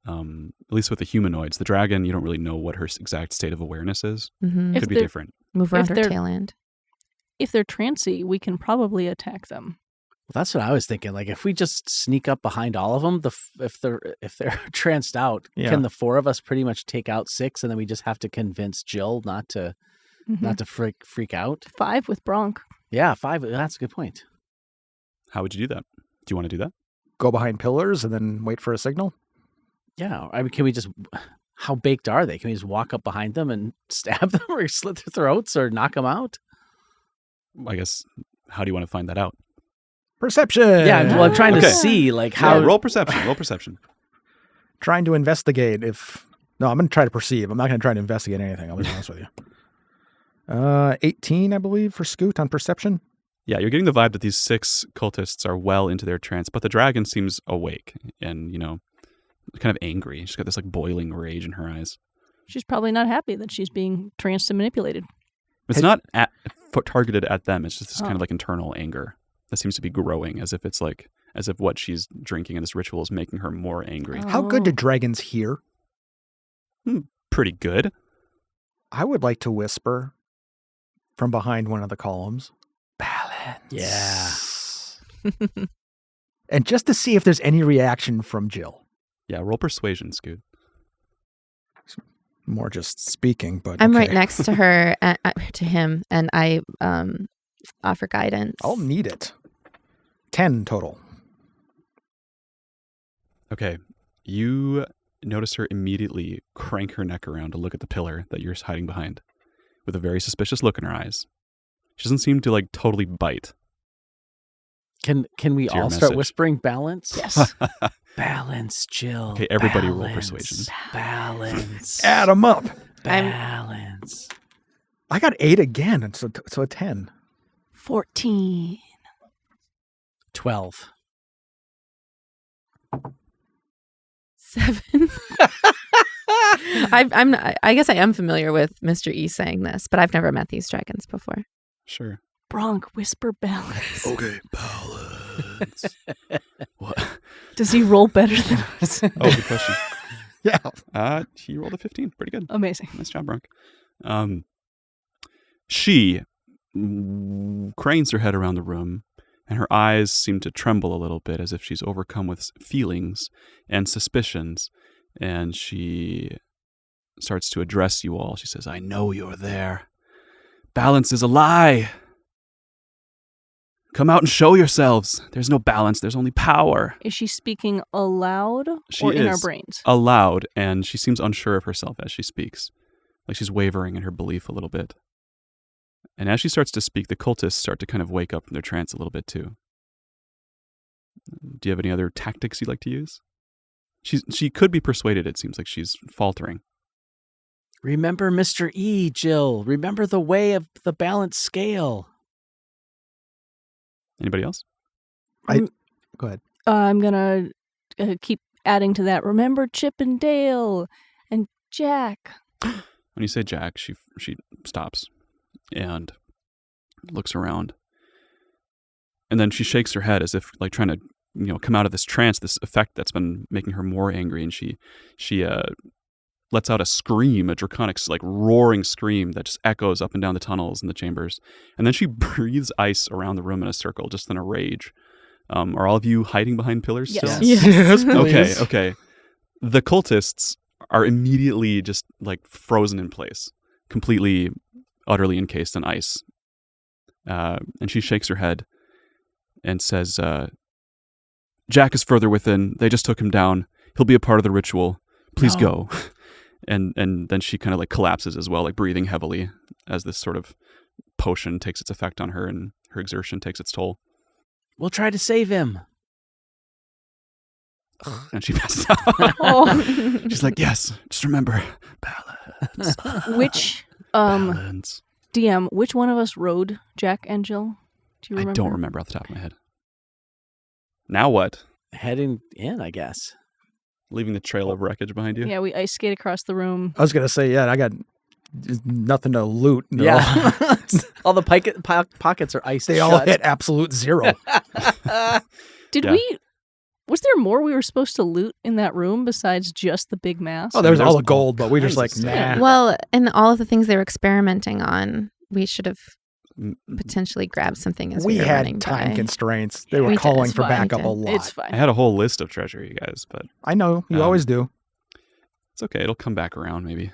At least with the humanoids. The dragon, you don't really know what her exact state of awareness is. Mm-hmm. It could be different. Move around if her they're- tail end. If they're trancy, we can probably attack them. Well, that's what I was thinking. Like, if we just sneak up behind all of them, if they're tranced out, Yeah. can the four of us pretty much take out 6, and then we just have to convince Jill not to freak out? 5 with Bronk. Yeah, 5. That's a good point. How would you do that? Do you want to do that? Go behind pillars and then wait for a signal? Yeah, I mean, can we just? How baked are they? Can we just walk up behind them and stab them, or slit their throats, or knock them out? I guess, how do you want to find that out? Perception! Yeah, well, I'm trying to Okay. see like How? how. Roll perception. Roll perception. Trying to investigate No, I'm going to try to perceive. I'm not going to try to investigate anything. I'll be honest with you. 18, I believe, for Scoot on perception. Yeah, you're getting the vibe that these 6 cultists are well into their trance, but the dragon seems awake and, kind of angry. She's got this like boiling rage in her eyes. She's probably not happy that she's being tranced and manipulated. It's not targeted at them. It's just this kind Oh. of like internal anger that seems to be growing as if what she's drinking in this ritual is making her more angry. Oh. How good do dragons hear? Pretty good. I would like to whisper from behind one of the columns. Balance. Yeah. And just to see if there's any reaction from Jill. Yeah, roll persuasion, Scoot. More just speaking, but I'm okay. right next to her, to him, and I offer guidance. I'll need it. 10 total. Okay, you notice her immediately crank her neck around to look at the pillar that you're hiding behind with a very suspicious look in her eyes. She doesn't seem to like totally bite. Can we To your all start message. whispering balance? Yes. Balance, Jill. Okay, everybody roll Balance, persuasion. Balance. Add them up. Balance. I got 8 again, and so a 10. 14. 12. 7. I guess I am familiar with Mr. E saying this, but I've never met these dragons before. Sure. Bronk, whisper balance. Okay, balance. What? Does he roll better than us? Oh, good question. Yeah. He rolled a 15. Pretty good. Amazing. Nice job, Bronk. She cranes her head around the room, and her eyes seem to tremble a little bit as if she's overcome with feelings and suspicions. And she starts to address you all. She says, I know you're there. Balance is a lie. Come out and show yourselves. There's no balance. There's only power. Is she speaking aloud She or in our is. brains? Aloud, and she seems unsure of herself as she speaks. Like she's wavering in her belief a little bit. And as she starts to speak, the cultists start to kind of wake up from their trance a little bit too. Do you have any other tactics you'd like to use? She could be persuaded. It seems like she's faltering. Remember Mr. E, Jill. Remember the way of the balanced scale. Anybody else? Go ahead. I'm going to keep adding to that. Remember Chip and Dale and Jack. When you say Jack, she stops and looks around. And then she shakes her head as if like trying to, come out of this trance, this effect that's been making her more angry. And she lets out a scream, a draconic, like roaring scream that just echoes up and down the tunnels and the chambers. And then she breathes ice around the room in a circle, just in a rage. Are all of you hiding behind pillars Yes. still? Yes. Please. Okay. The cultists are immediately just like frozen in place, completely, utterly encased in ice. And she shakes her head and says, Jack is further within. They just took him down. He'll be a part of the ritual. Please go. And then she kind of like collapses as well, like breathing heavily as this sort of potion takes its effect on her and her exertion takes its toll. We'll try to save him. And she passes out. Oh. She's like, yes, just remember, balance. Which Balance. DM, which one of us rode Jack and Jill? Do you I remember? don't remember off the top of my head. Now what? Heading in, I guess. Leaving the trail of wreckage behind you? Yeah, we ice skate across the room. I was going to say, yeah, I got nothing to loot. at all. Yeah. All the pockets are iced They shut. all hit absolute 0. Did Yeah. we Was there more we were supposed to loot in that room besides just the big mask? Oh, there's There's all the all gold, but we just kinds of like, stuff. nah. Well, and all of the things they were experimenting on, we should have potentially grabbed something as we We were running had time by. constraints. They We were did. calling It's for fine. backup a We did. lot. It's fine. I had a whole list of treasure, you guys, but I know. You always do. it's okay. It'll come back around maybe.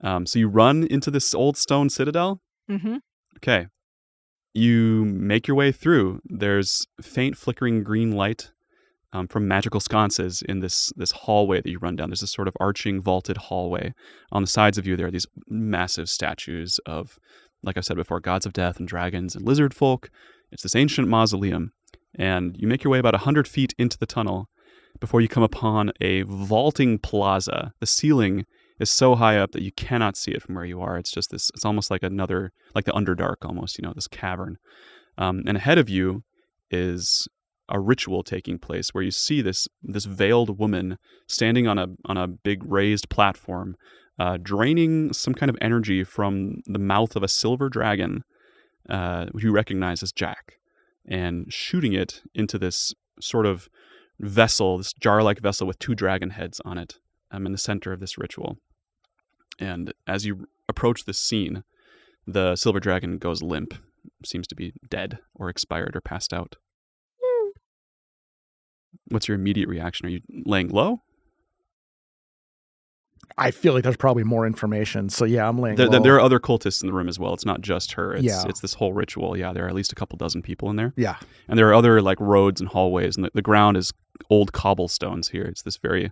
So you run into this old stone citadel. Mm-hmm. Okay. You make your way through. There's faint flickering green light from magical sconces in this hallway that you run down. There's this sort of arching vaulted hallway. On the sides of you, there are these massive statues of, like I said before, gods of death and dragons and lizard folk. It's this ancient mausoleum. And you make your way about 100 feet into the tunnel before you come upon a vaulting plaza. The ceiling is so high up that you cannot see it from where you are. It's just this, it's almost like the Underdark almost, this cavern. And ahead of you is a ritual taking place where you see this veiled woman standing on a big raised platform, draining some kind of energy from the mouth of a silver dragon, who you recognize as Jack, and shooting it into this sort of vessel, this jar-like vessel with 2 dragon heads on it, in the center of this ritual. And as you approach this scene, the silver dragon goes limp, seems to be dead or expired or passed out. What's your immediate reaction? Are you laying low? I feel like there's probably more information. So yeah, I'm laying low. There are other cultists in the room as well. It's not just her. Yeah. It's this whole ritual. Yeah, there are at least a couple dozen people in there. Yeah. And there are other like roads and hallways, and the ground is old cobblestones here. It's this very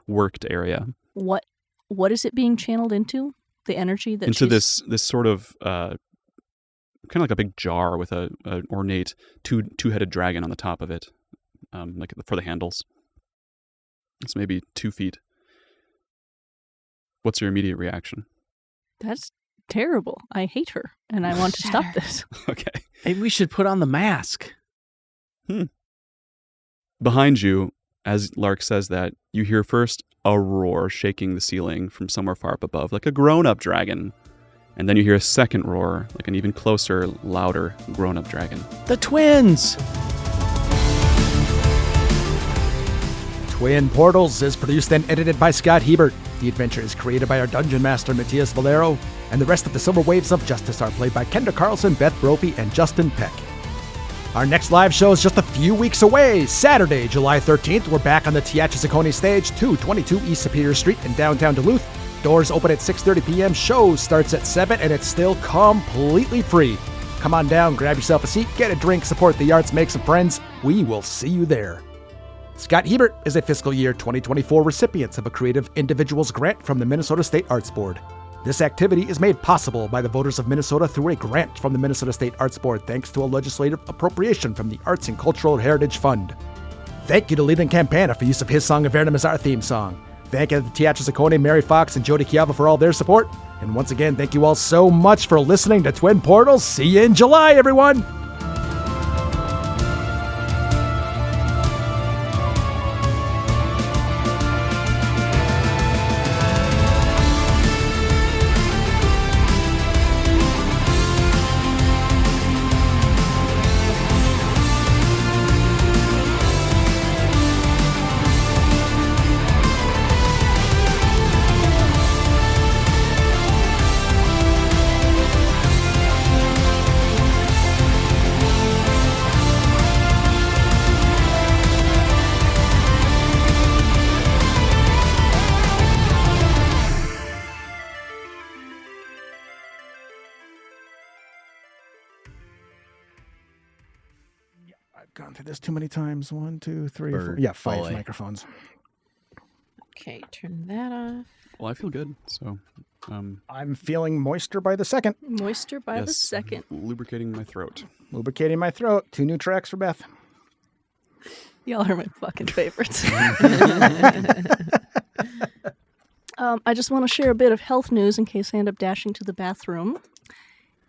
worked area. What is it being channeled into? The energy that Into this sort of kind of like a big jar with a ornate two-headed dragon on the top of it, like for the handles. It's maybe 2 feet. What's your immediate reaction? That's terrible. I hate her, and I want to stop this. Okay. Maybe we should put on the mask. Behind you, as Lark says that, you hear first a roar shaking the ceiling from somewhere far up above, like a grown-up dragon. And then you hear a second roar, like an even closer, louder grown-up dragon. The twins! Twin Portals is produced and edited by Scott Hebert. The adventure is created by our dungeon master, Matthias Valero, and the rest of the Silver Waves of Justice are played by Kendra Carlson, Beth Brophy, and Justin Peck. Our next live show is just a few weeks away. Saturday, July 13th, we're back on the Teatro Zuccone stage, 222 East Superior Street in downtown Duluth. Doors open at 6:30 p.m. Show starts at 7, and it's still completely free. Come on down, grab yourself a seat, get a drink, support the arts, make some friends. We will see you there. Scott Hebert is a fiscal year 2024 recipient of a Creative Individuals Grant from the Minnesota State Arts Board. This activity is made possible by the voters of Minnesota through a grant from the Minnesota State Arts Board thanks to a legislative appropriation from the Arts and Cultural Heritage Fund. Thank you to Leland Campana for use of his song Avernum as our theme song. Thank you to the Teatro Zuccone, Mary Fox, and Jody Chiava for all their support. And once again, thank you all so much for listening to Twin Portals. See you in July, everyone! I've gone through this too many times. 1, 2, 3, 4. Yeah, 5 boy. microphones. Okay, turn that off. Well, I feel good, so... I'm feeling moister by the second. Moisture by the yes, second. lubricating my throat. Lubricating my throat. 2 new tracks for Beth. Y'all are my fucking favorites. I just want to share a bit of health news in case I end up dashing to the bathroom.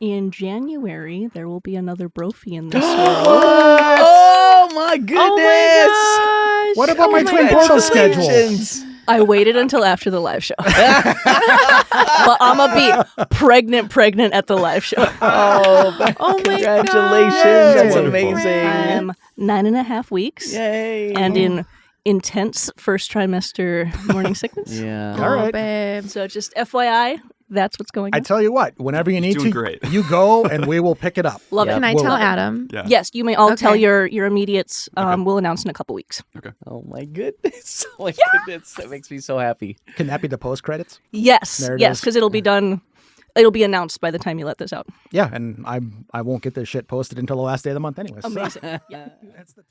In January, there will be another Brophy in this world. Oh my goodness! What about my Twin Portals schedule? Congratulations. I waited until after the live show. But I'm going to be pregnant at the live show. Oh my congratulations. God. That's Wonderful. amazing. I'm 9.5 weeks. Yay. And in intense first trimester morning sickness. Yeah. All right. babe. So just FYI, that's what's going I on. tell you what, whenever you need Doing to, great. you go and we will pick it up. Love Yeah. it. Can I We'll- tell Adam? Yeah. Yes, you may all tell Okay. your immediates. Okay. We'll announce in a couple weeks. Oh my goodness. Oh my goodness. That makes me so happy. Can that be the post credits? Yes, There it yes, is. because it'll be done. It'll be announced by the time you let this out. Yeah, and I won't get this shit posted until the last day of the month anyways. So Amazing. Yeah. that's the 10th.